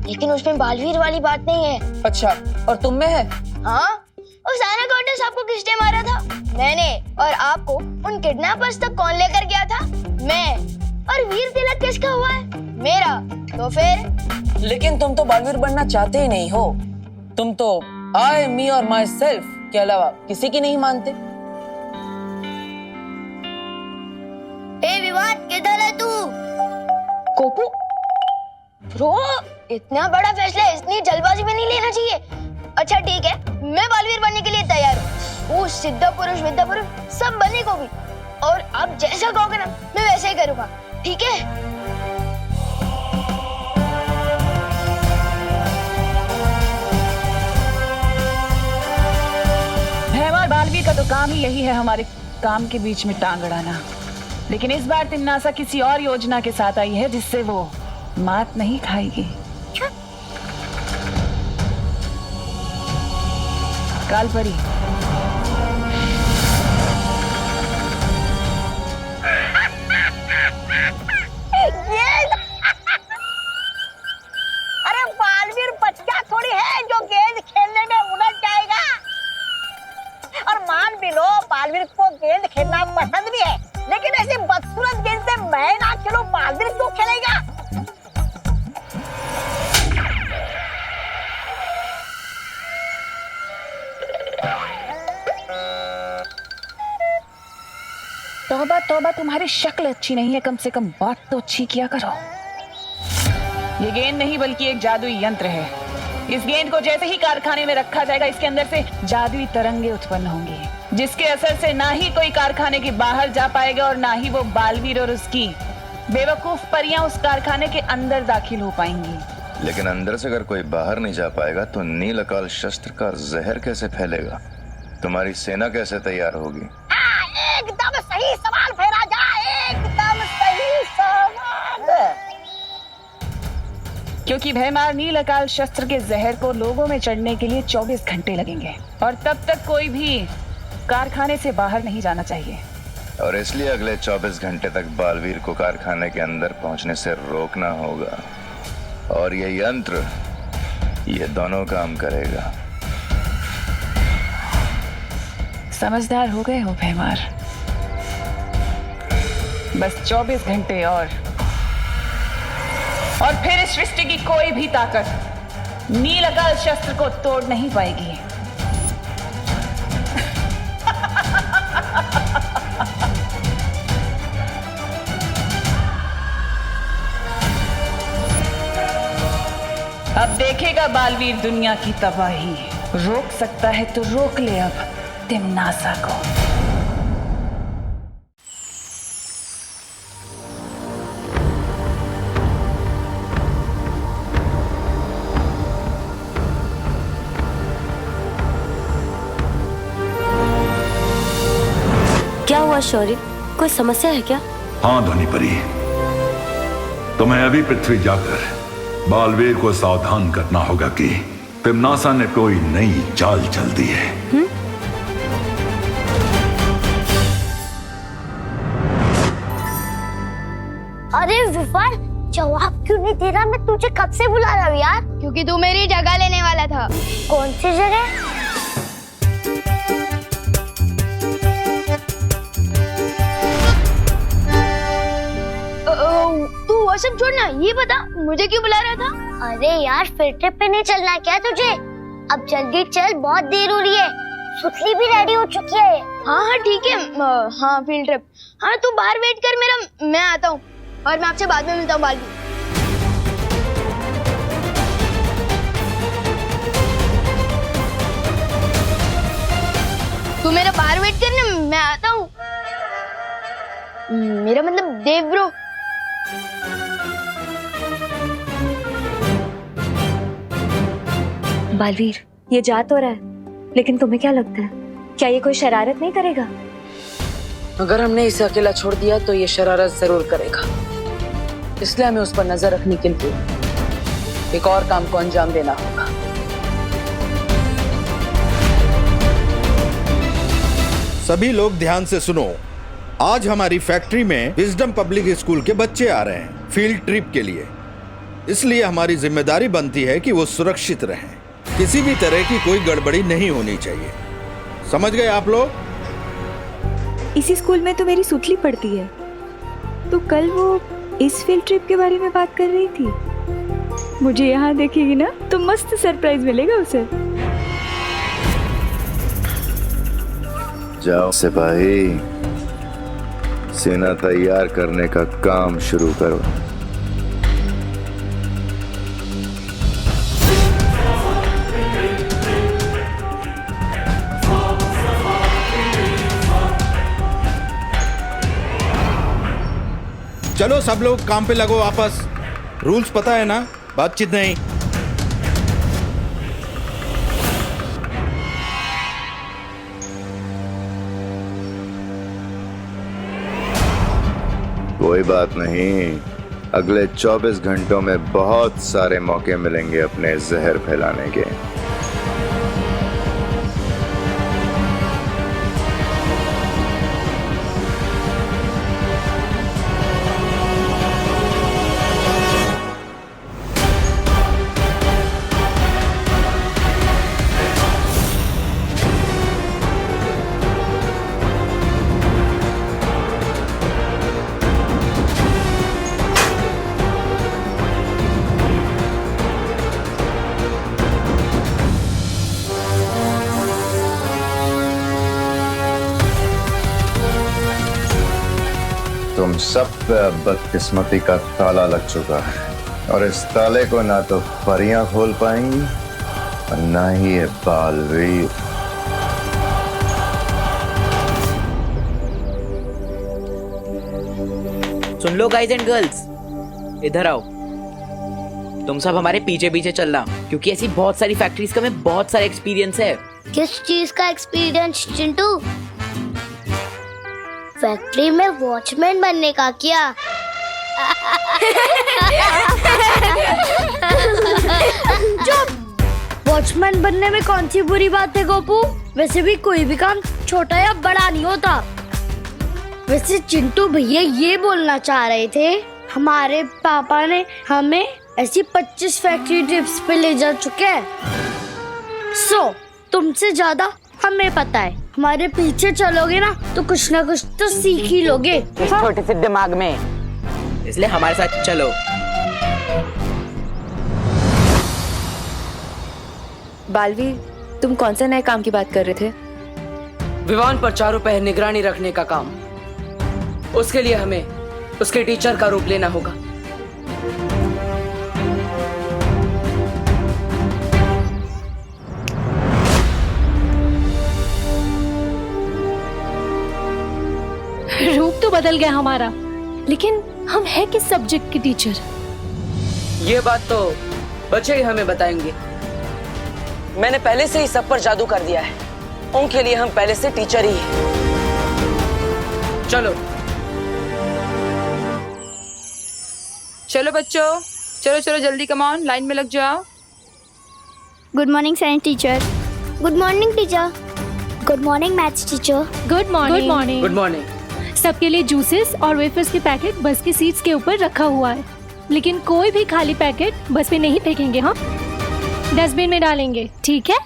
लेकिन उसमें बालवीर वाली बात नहीं है। अच्छा, और तुम में है? हाँ, उस आना काउंटर सबको किसने मारा था? मैंने। और आपको उन किडनैपर्स तक कौन लेकर गया था? मैं। और वीर तिलक किसका हुआ है? मेरा। तो फिर? लेकिन तुम तो बालवीर बनना चाहते ही नहीं हो। तुम तो आई, मी और माई सेल्फ के अलावा किसी की नहीं मानते। ए विवाद, किधर है तू? गोपू, ब्रो, इतना बड़ा फैसला इतनी जल्दबाजी में नहीं लेना चाहिए। अच्छा ठीक है, मैं बालवीर बनने के लिए तैयार हूँ। वो सिद्ध पुरुष विद्या पुरुष सब बनने को भी। और अब जैसा कहोगे ना मैं वैसे ही करूँगा, ठीक है? का तो काम ही यही है हमारे काम के बीच में टांग अड़ाना। लेकिन इस बार तिमनासा किसी और योजना के साथ आई है जिससे वो मात नहीं खाएगी। कालपरी, अरे बालवीर बच्चा थोड़ी है जो गेंद खेलने में उलझ जाएगा। और मान भी लो बालवीर को गेंद खेलना पसंद भी है, लेकिन ऐसी बदसूरत गेंद से मैं ना खेलूं, बालवीर क्यों खेलेगा? तौबा तौबा, तुम्हारी शक्ल अच्छी नहीं है, कम से कम बात तो अच्छी किया करो। ये गेंद नहीं बल्कि एक जादुई यंत्र है। इस गेंद को जैसे ही कारखाने में रखा जाएगा, इसके अंदर से जादुई तरंगे उत्पन्न होंगी, जिसके असर से ना ही कोई कारखाने के बाहर जा पाएगा और ना ही वो बालवीर और उसकी बेवकूफ परियां उस कारखाने के अंदर दाखिल हो पाएंगी। लेकिन अंदर से अगर कोई बाहर नहीं जा पाएगा तो नील अकाल शस्त्र का जहर कैसे फैलेगा? तुम्हारी सेना कैसे तैयार होगी? एकदम सही सवाल फेरा जा, एकदम सही सवाल। क्योंकि भयमार नील अकाल शस्त्र के जहर को लोगों में चढ़ने के लिए 24 घंटे लगेंगे और तब तक कोई भी कारखाने से बाहर नहीं जाना चाहिए। और इसलिए अगले 24 घंटे तक बालवीर को कारखाने के अंदर पहुंचने से रोकना होगा। और ये यंत्र, ये दोनों काम करेगा। समझदार हो गए हो भयमार। बस 24 घंटे और फिर इस सृष्टि की कोई भी ताकत नील अकाल शस्त्र को तोड़ नहीं पाएगी। अब देखेगा बालवीर दुनिया की तबाही। रोक सकता है तो रोक ले अब तिमनासा को। क्या हुआ शौर्य, कोई समस्या है क्या? हाँ ध्वनि परी, तुम्हें अभी पृथ्वी जाकर बालवीर को सावधान करना होगा कि तिमनासा ने कोई नई चाल चल दी है। अरे विफर, जवाब क्यों नहीं दे रहा? मैं तुझे कब से बुला रहा हूँ यार। क्योंकि तू मेरी जगह लेने वाला था। कौन सी जगह? तू वो सब छोड़ना, ये बता मुझे क्यों बुला रहा था? अरे यार, फील्ड ट्रिप पे नहीं चलना क्या तुझे? अब जल्दी चल, बहुत देर हो रही है। सुतली भी रेडी हो चुकी है। हाँ ठीक है। हाँ फील्ड ट्रिप। हाँ तू बाहर वेट कर मेरा, मैं आता हूँ और मैं आपसे बाद में मिलता हूँ बालवी। तू मेरा बाहर वेट करना, मैं आता हूँ। मेरा मतलब देव ब्रो। बालवीर, ये जा तो रहा है, लेकिन तुम्हें क्या लगता है, क्या ये कोई शरारत नहीं करेगा? अगर हमने इसे अकेला छोड़ दिया तो ये शरारत जरूर करेगा। इसलिए हमें उस पर नजर रखने के लिए एक और काम को अंजाम देना होगा। सभी लोग ध्यान से सुनो। आज हमारी फैक्ट्री में विजडम पब्लिक स्कूल के बच्चे आ रहे हैं फील्ड ट्रिप के लिए। इसलिए हमारी जिम्मेदारी बनती है कि वो सुरक्षित रहें। किसी भी तरह की कोई गड़बड़ी नहीं होनी चाहिए। समझ गए आप लोग? इसी स्कूल में तो मेरी सुतली पढ़ती है, तो कल वो इस फील्ड ट्रिप के बारे में बात कर रही थी। मुझे यहाँ देखेगी ना तो मस्त सरप्राइज मिलेगा उसे। जाओ सिपाही, सेना तैयार करने का काम शुरू करो। चलो सब लोग काम पे लगो वापस। रूल्स पता है ना, बातचीत नहीं। कोई बात नहीं, अगले 24 घंटों में बहुत सारे मौके मिलेंगे अपने जहर फैलाने के। तुम सब पे अब बदकिस्मती का ताला लग चुका है और इस ताले को ना तो परियां खोल पाएंगी और ना ही ये बालवीर। सुन लो गाइज एंड गर्ल्स, इधर आओ। तुम सब हमारे पीछे पीछे चलना, क्योंकि ऐसी बहुत सारी फैक्ट्रीज का हमें बहुत सारा एक्सपीरियंस है। किस चीज का एक्सपीरियंस चिंटू? फैक्ट्री में वॉचमैन बनने का क्या? चुप! वॉचमैन बनने में कौन सी बुरी बात है गोपू? वैसे भी कोई भी काम छोटा या बड़ा नहीं होता। वैसे चिंटू भैया ये बोलना चाह रहे थे, हमारे पापा ने हमें ऐसी 25 फैक्ट्री ट्रिप्स पे ले जा चुके हैं। तुमसे ज्यादा हमें पता है। हमारे पीछे चलोगे ना तो कुछ ना कुछ तो सीख ही लोगे। इस छोटे से दिमाग में, इसलिए हमारे साथ चलो। बालवीर, तुम कौन सा नए काम की बात कर रहे थे? विवान पर चारों पहर निगरानी रखने का काम। उसके लिए हमें उसके टीचर का रूप लेना होगा। रूप तो बदल गया हमारा, लेकिन हम है किस सब्जेक्ट के टीचर? ये बात तो बच्चे ही हमें बताएंगे। मैंने पहले से ही सब पर जादू कर दिया है, उनके लिए हम पहले से टीचर ही हैं। चलो चलो बच्चों, चलो चलो जल्दी, कम ऑन, लाइन में लग जाओ। Good morning science teacher. Good morning teacher. Good morning maths teacher. Good morning. Good morning. Good morning. सबके लिए जूसेस और वेफर्स के पैकेट बस की सीट्स के ऊपर रखा हुआ है, लेकिन कोई भी खाली पैकेट बस पे नहीं फेंकेंगे। हाँ, डस्टबिन में डालेंगे, ठीक है?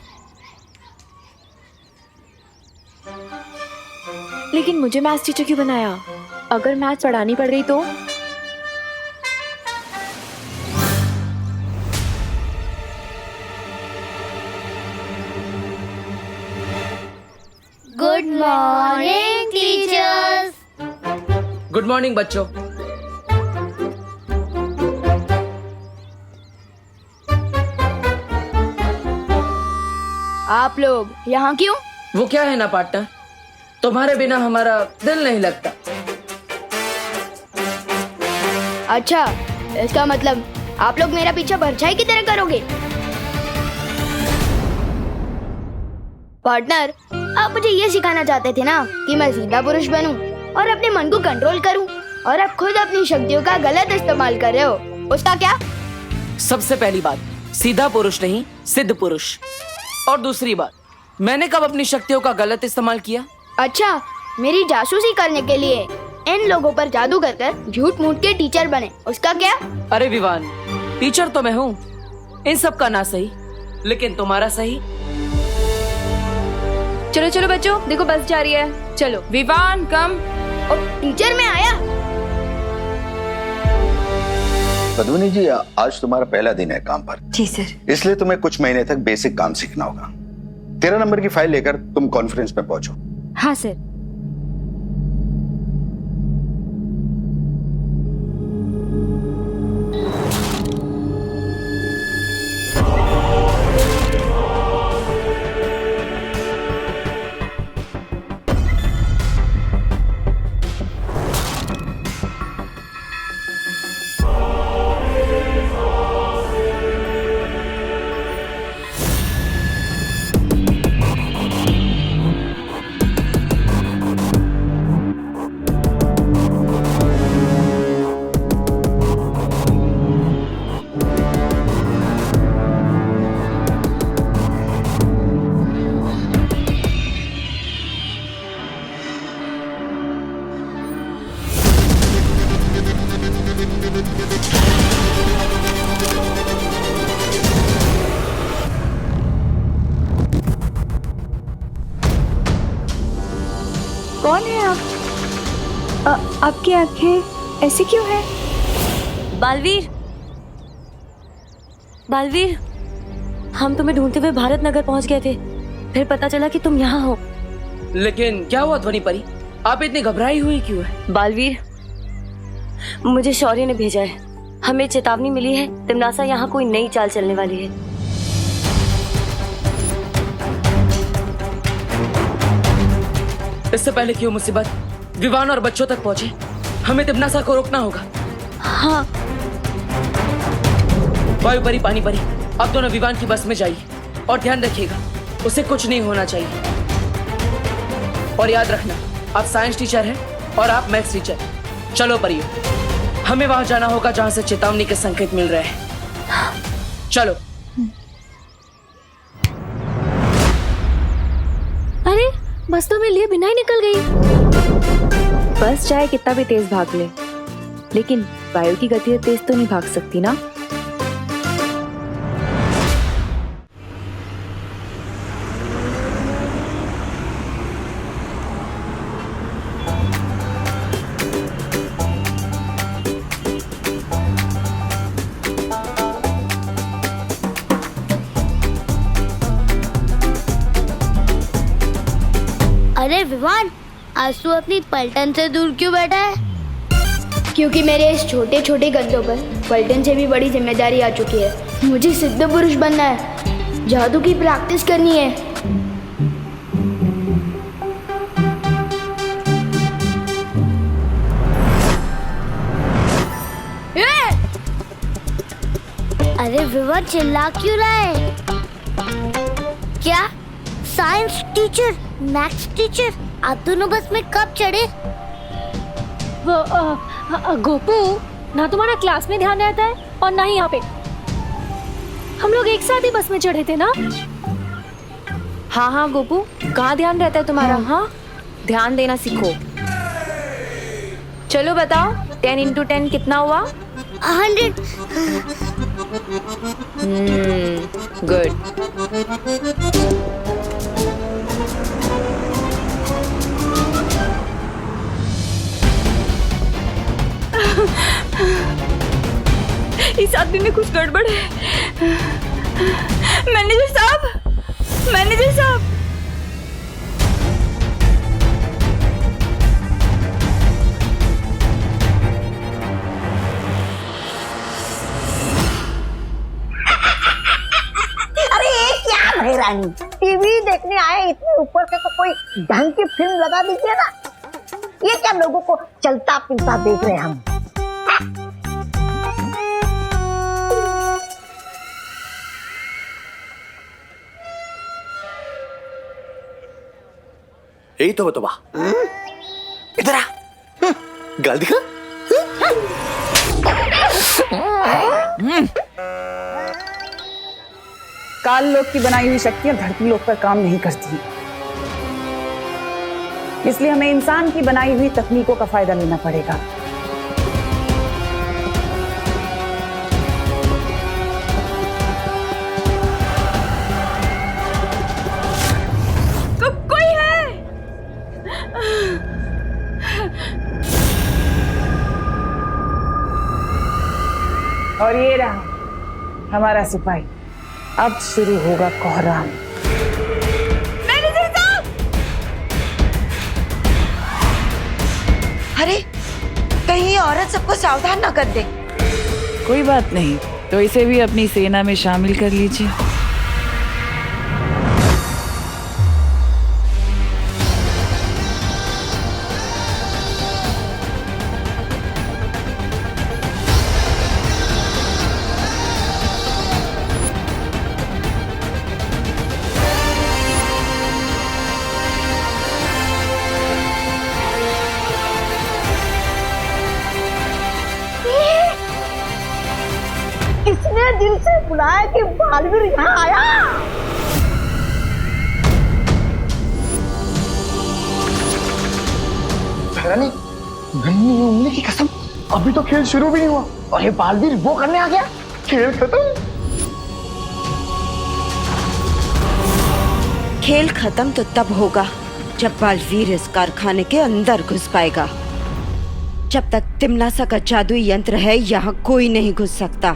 लेकिन मुझे मैथ्स टीचर क्यों बनाया? अगर मैथ्स पढ़ानी पड़ गई तो? Good morning teachers. Good morning बच्चों। आप लोग यहाँ क्यों? वो क्या है ना पार्टनर, तुम्हारे बिना हमारा दिल नहीं लगता। अच्छा, इसका मतलब आप लोग मेरा पीछा परछाई की तरह करोगे? पार्टनर, आप मुझे ये सिखाना चाहते थे ना कि मैं सीधा पुरुष बनूं और अपने मन को कंट्रोल करूं, और अब खुद अपनी शक्तियों का गलत इस्तेमाल कर रहे हो। उसका क्या? सबसे पहली बात, सीधा पुरुष नहीं, सिद्ध पुरुष। और दूसरी बात, मैंने कब अपनी शक्तियों का गलत इस्तेमाल किया? अच्छा, मेरी जासूसी करने के लिए इन लोगों पर जादू कर झूठ मूठ के टीचर बने, उसका क्या? अरे विवान, टीचर तो मैं हूँ, इन सब का ना सही, लेकिन तुम्हारा सही। चलो चलो बच्चों, देखो बस जा रही है, चलो। विवान कम। टीचर मैं आया। पद्मिनी जी, आज तुम्हारा पहला दिन है काम पर। जी सर। इसलिए तुम्हें कुछ महीने तक बेसिक काम सीखना होगा। 13 नंबर की फाइल लेकर तुम कॉन्फ्रेंस में पहुंचो। हाँ सर। की आंखें ऐसी क्यों है? बालवीर, बालवीर, हम तुम्हें ढूंढते हुए भारत नगर पहुंच गए थे, फिर पता चला कि तुम यहाँ हो। लेकिन क्या हुआ ध्वनि परी, आप इतनी घबराई हुई क्यों है? बालवीर, मुझे शौर्य ने भेजा है, हमें चेतावनी मिली है, तिमनासा यहाँ कोई नई चाल चलने वाली है। इससे पहले कि वो मुसीबत विवान और बच्चों तक पहुंचे, हमें तिमनासा को रोकना होगा। हाँ। वायु परी, पानी परी, आप दोनों विवान की बस में जाइए और ध्यान रखिएगा, उसे कुछ नहीं होना चाहिए। और याद रखना, आप साइंस टीचर हैं और आप मैथ्स टीचर। चलो परियो, हमें वहां जाना होगा जहां से चेतावनी के संकेत मिल रहे हैं। चलो। अरे बस तो मैं लिए बिना ही निकल गई। बस चाहे कितना भी तेज भाग ले, लेकिन वायु की गति से तेज तो नहीं भाग सकती ना। अरे विवान, आज तू अपनी पलटन से दूर क्यों बैठा है? क्योंकि मेरे इस छोटे छोटे कंधों पर पलटन से भी बड़ी जिम्मेदारी आ चुकी है। मुझे सिद्ध पुरुष बनना है, जादू की प्रैक्टिस करनी है। अरे विवान, चिल्ला क्यों रहा है? क्या साइंस टीचर, मैथ्स टीचर, आप दोनों बस में कब चढ़े? गोपू, ना तुम्हारा क्लास में ध्यान रहता है और ना ही यहाँ पे। हम लोग एक साथ ही बस में चढ़े थे ना? हाँ हाँ गोपू, कहाँ ध्यान रहता है तुम्हारा? हाँ, ध्यान देना सीखो। चलो बताओ, 10 into 10 कितना हुआ? 100। गुड। इस आदमी में कुछ गड़बड़ है। मैनेजर साहब, मैनेजर साहब। अरे ये क्या भाई रानी, टीवी देखने आए, इतने ऊपर से तो कोई ढंग की फिल्म लगा दीजिए ना। ये क्या लोगों को चलता फिरता देख रहे हैं हम। यही तो बतवा, इधर आ, गाल दिखा। काल लोक की बनाई हुई शक्तियां धरती लोक पर काम नहीं करती, इसलिए हमें इंसान की बनाई हुई तकनीकों का फायदा लेना पड़ेगा। कोई है? और ये रहा हमारा सिपाही। अब शुरू होगा कोहराम। अरे कहीं ये औरत सबको सावधान ना कर दे। कोई बात नहीं, तो इसे भी अपनी सेना में शामिल कर लीजिए। किसने दिल से बुलाया कि बालवीर यहाँ आया? रानी, नन्ही उंगली की कसम, अभी तो खेल शुरू भी नहीं हुआ और ये बालवीर वो करने आ गया। खेल खत्म। खेल खत्म तो तब होगा जब बालवीर इस कारखाने के अंदर घुस पाएगा। जब तक तिमनासा का जादुई यंत्र है यहाँ कोई नहीं घुस सकता।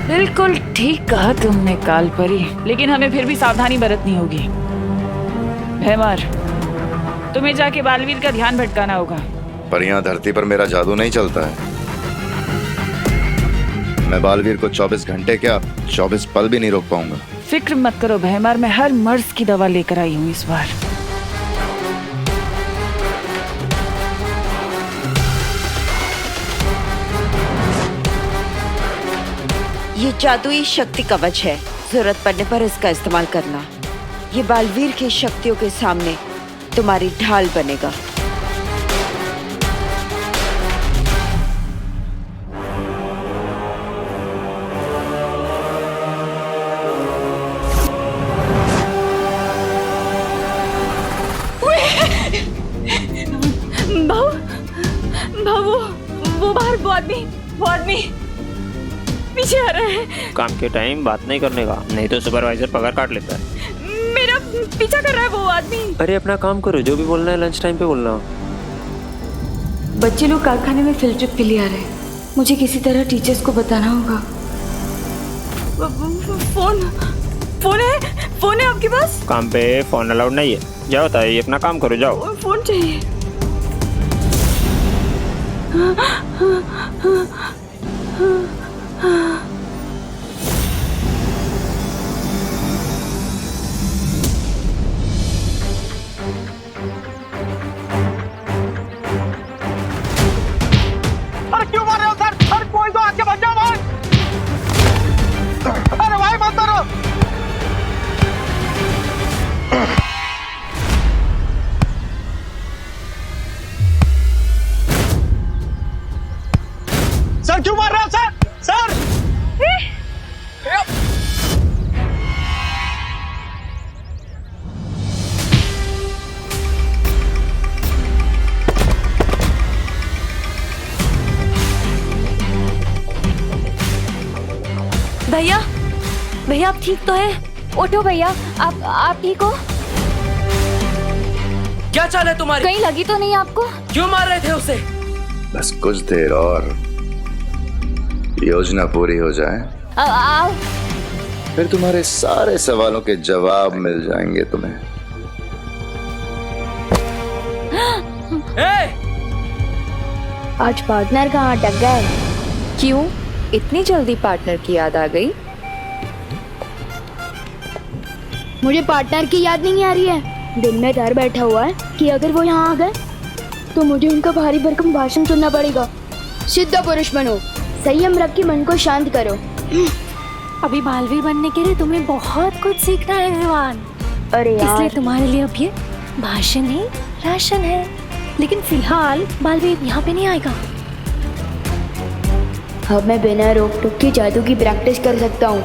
बिल्कुल ठीक कहा तुमने कालपरी, लेकिन हमें फिर भी सावधानी बरतनी होगी। भैमार, तुम्हें जाके बालवीर का ध्यान भटकाना होगा। पर यहाँ धरती पर मेरा जादू नहीं चलता है। मैं बालवीर को 24 घंटे क्या 24 पल भी नहीं रोक पाऊंगा। फिक्र मत करो भैमार, मैं हर मर्ज की दवा लेकर आई हूँ इस बार। ये जादुई शक्ति कवच है, जरूरत पड़ने पर इसका इस्तेमाल करना। ये बालवीर की शक्तियों के सामने तुम्हारी ढाल बनेगा। वो बाहर वो आदमी पीछे आ रहा है। काम के टाइम बात नहीं करने का, नहीं तो सुपरवाइजर पगार काट लेता है। मेरा पीछा कर रहा है वो आदमी। अरे अपना काम करो, जो भी बोलना है लंच टाइम पे बोलना। बच्चे लोग कारखाने में फील्ड ट्रिप के लिए आ रहे हैं, मुझे किसी तरह टीचर्स को बताना होगा। फोन है आपके पास? काम पे फोन अलाउड नहीं है। जाओ ताई, अपना काम करो, जाओ। फोन चाहिए। अरे क्यों मार रहे हो सर? अरे कोई तो आके बच जाओ भाई। अरे भाई मत मारो। सर क्यों मार रहे हो सर? सर भैया आप ठीक तो हैं? उठो भैया, आप ठीक हो? क्या चाल है तुम्हारी? कहीं लगी तो नहीं आपको? क्यों मार रहे थे उसे? बस कुछ देर और योजना पूरी हो जाए, आओ। फिर तुम्हारे सारे सवालों के जवाब मिल जाएंगे तुम्हें। आज पार्टनर कहाँ अटक गए? क्यों इतनी जल्दी पार्टनर की याद आ गई? मुझे पार्टनर की याद नहीं आ रही है। दिन में डर बैठा हुआ है कि अगर वो यहाँ आ गए तो मुझे उनका भारी भरकम भाषण सुनना पड़ेगा। सिद्ध पुरुष बनो, संयम रख के मन को शांत करो। अभी बालवीर बनने के लिए तुम्हें बहुत कुछ सीखना है विवान। अरे यार, इसलिए तुम्हारे लिए अब ये भाषण ही राशन है। लेकिन फिलहाल बालवीर यहाँ पे नहीं आएगा। अब मैं बिना रोक टोक के जादू की प्रैक्टिस कर सकता हूँ।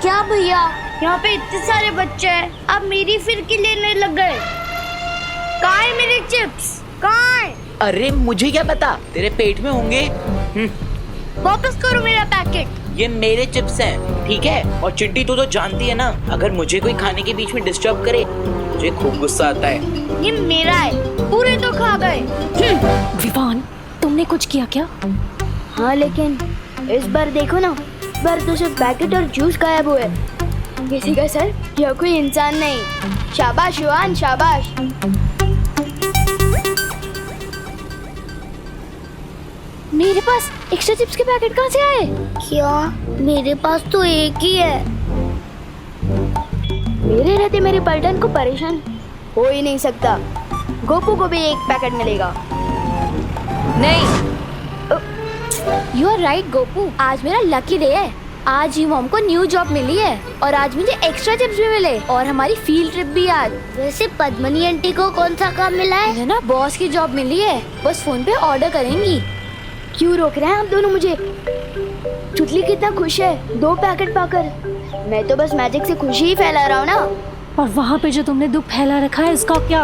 क्या भैया, यहाँ पे इतने सारे बच्चे हैं, अब मेरी फिरकी लेने लग गए। कहाँ है मेरे चिप्स? कहाँ है? अरे मुझे क्या पता, तेरे पेट में होंगे। वापस करो मेरा पैकेट। ये मेरे चिप्स हैं, ठीक है? और चिंटी तू तो जानती है ना, अगर मुझे कोई खाने के बीच में डिस्टर्ब करे मुझे खूब गुस्सा आता है। ये मेरा है, पूरे तो खा गए। विवान, तुमने कुछ किया क्या? हाँ लेकिन इस बार देखो ना, इस बार तो सिर्फ पैकेट और जूस गायब हुए। किसी का सर, यह कोई इंसान नहीं। शाबाश युवान, शाबाश। मेरे पास एक्स्ट्रा चिप्स के पैकेट कहाँ से आए? क्या? मेरे पास तो एक ही है। मेरे रहते मेरे पलटन को परेशान हो ही नहीं सकता। गोपू को भी एक पैकेट मिलेगा। नहीं, यू आर राइट गोपू, आज मेरा लकी डे है। आज ही मॉम को न्यू जॉब मिली है और आज मुझे एक्स्ट्रा चिप्स भी मिले और हमारी फील्ड ट्रिप भी आज। वैसे पद्मनी आंटी को कौन सा काम मिला है? ना बॉस की जॉब मिली है, बस फोन पे ऑर्डर करेंगी। क्यों रोक रहे हैं आप दोनों मुझे? चुटली कितना खुश है 2 पैकेट पाकर। मैं तो बस मैजिक से खुशी ही फैला रहा हूँ ना। और वहाँ पे जो तुमने दुख फैला रखा है इसका क्या?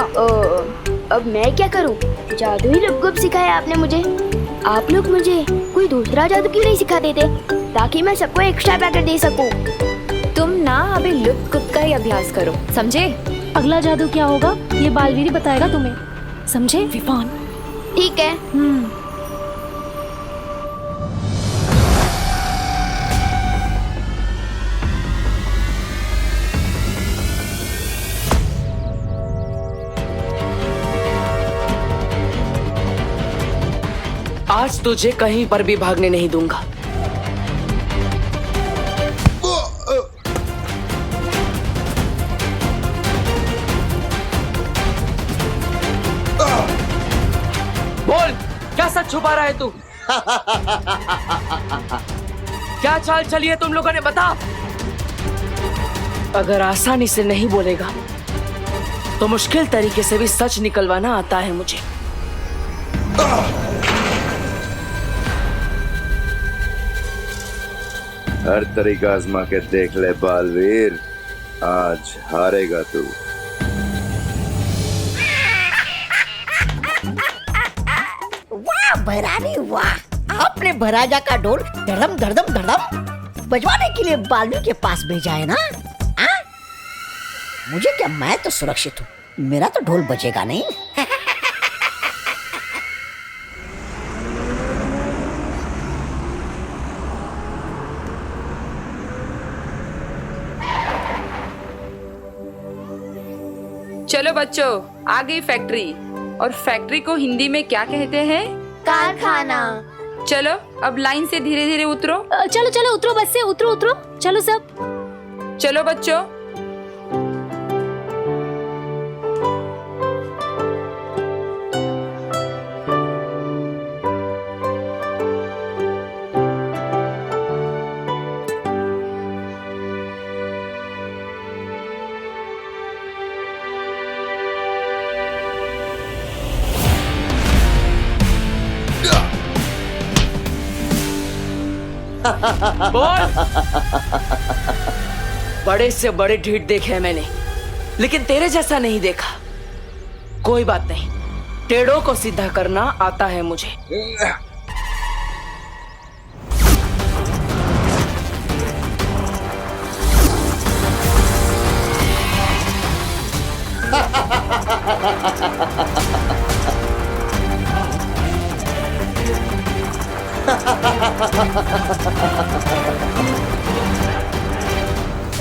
अब मैं क्या करूं? जादू ही लुप-गुप सिखाया आपने मुझे। आप लोग मुझे कोई दूसरा जादू क्यों नहीं सिखा देते ताकि मैं सबको एक्स्ट्रा पैकेट दे सकूं? तुम ना अभी लुप गुप का ही अभ्यास करो, समझे? अगला जादू क्या होगा ये बालवीर ही बताएगा तुम्हें, समझे विपान? ठीक है। आज तुझे कहीं पर भी भागने नहीं दूंगा। बोल, क्या सच छुपा रहा है तू? क्या चाल चली है तुम लोगों ने, बता। अगर आसानी से नहीं बोलेगा तो मुश्किल तरीके से भी सच निकलवाना आता है मुझे। हर तरीका आजमा के देख ले बालवीर, आज हारेगा तू। वाह भैरानी वाह, आपने भराजा का ढोल धड़म धड़म धड़म बजवाने के लिए बालवीर के पास भेजा है ना? आ? मुझे क्या, मैं तो सुरक्षित हूँ, मेरा तो ढोल बजेगा नहीं। चलो बच्चों, आ गई फैक्ट्री। और फैक्ट्री को हिंदी में क्या कहते हैं? कारखाना। चलो अब लाइन से धीरे धीरे उतरो। चलो चलो उतरो, बस से उतरो उतरो, चलो सब। चलो बच्चों। बोल। बड़े से बड़े ढीठ देखे हैं मैंने, लेकिन तेरे जैसा नहीं देखा। कोई बात नहीं, टेढ़ों को सीधा करना आता है मुझे।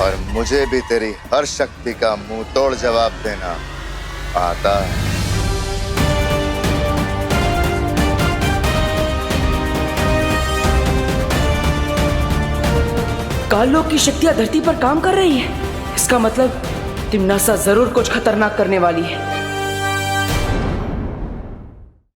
और मुझे भी तेरी हर शक्ति का मुंह तोड़ जवाब देना आता है। कालों की शक्तियां धरती पर काम कर रही है। इसका मतलब तिम्नासा जरूर कुछ खतरनाक करने वाली है।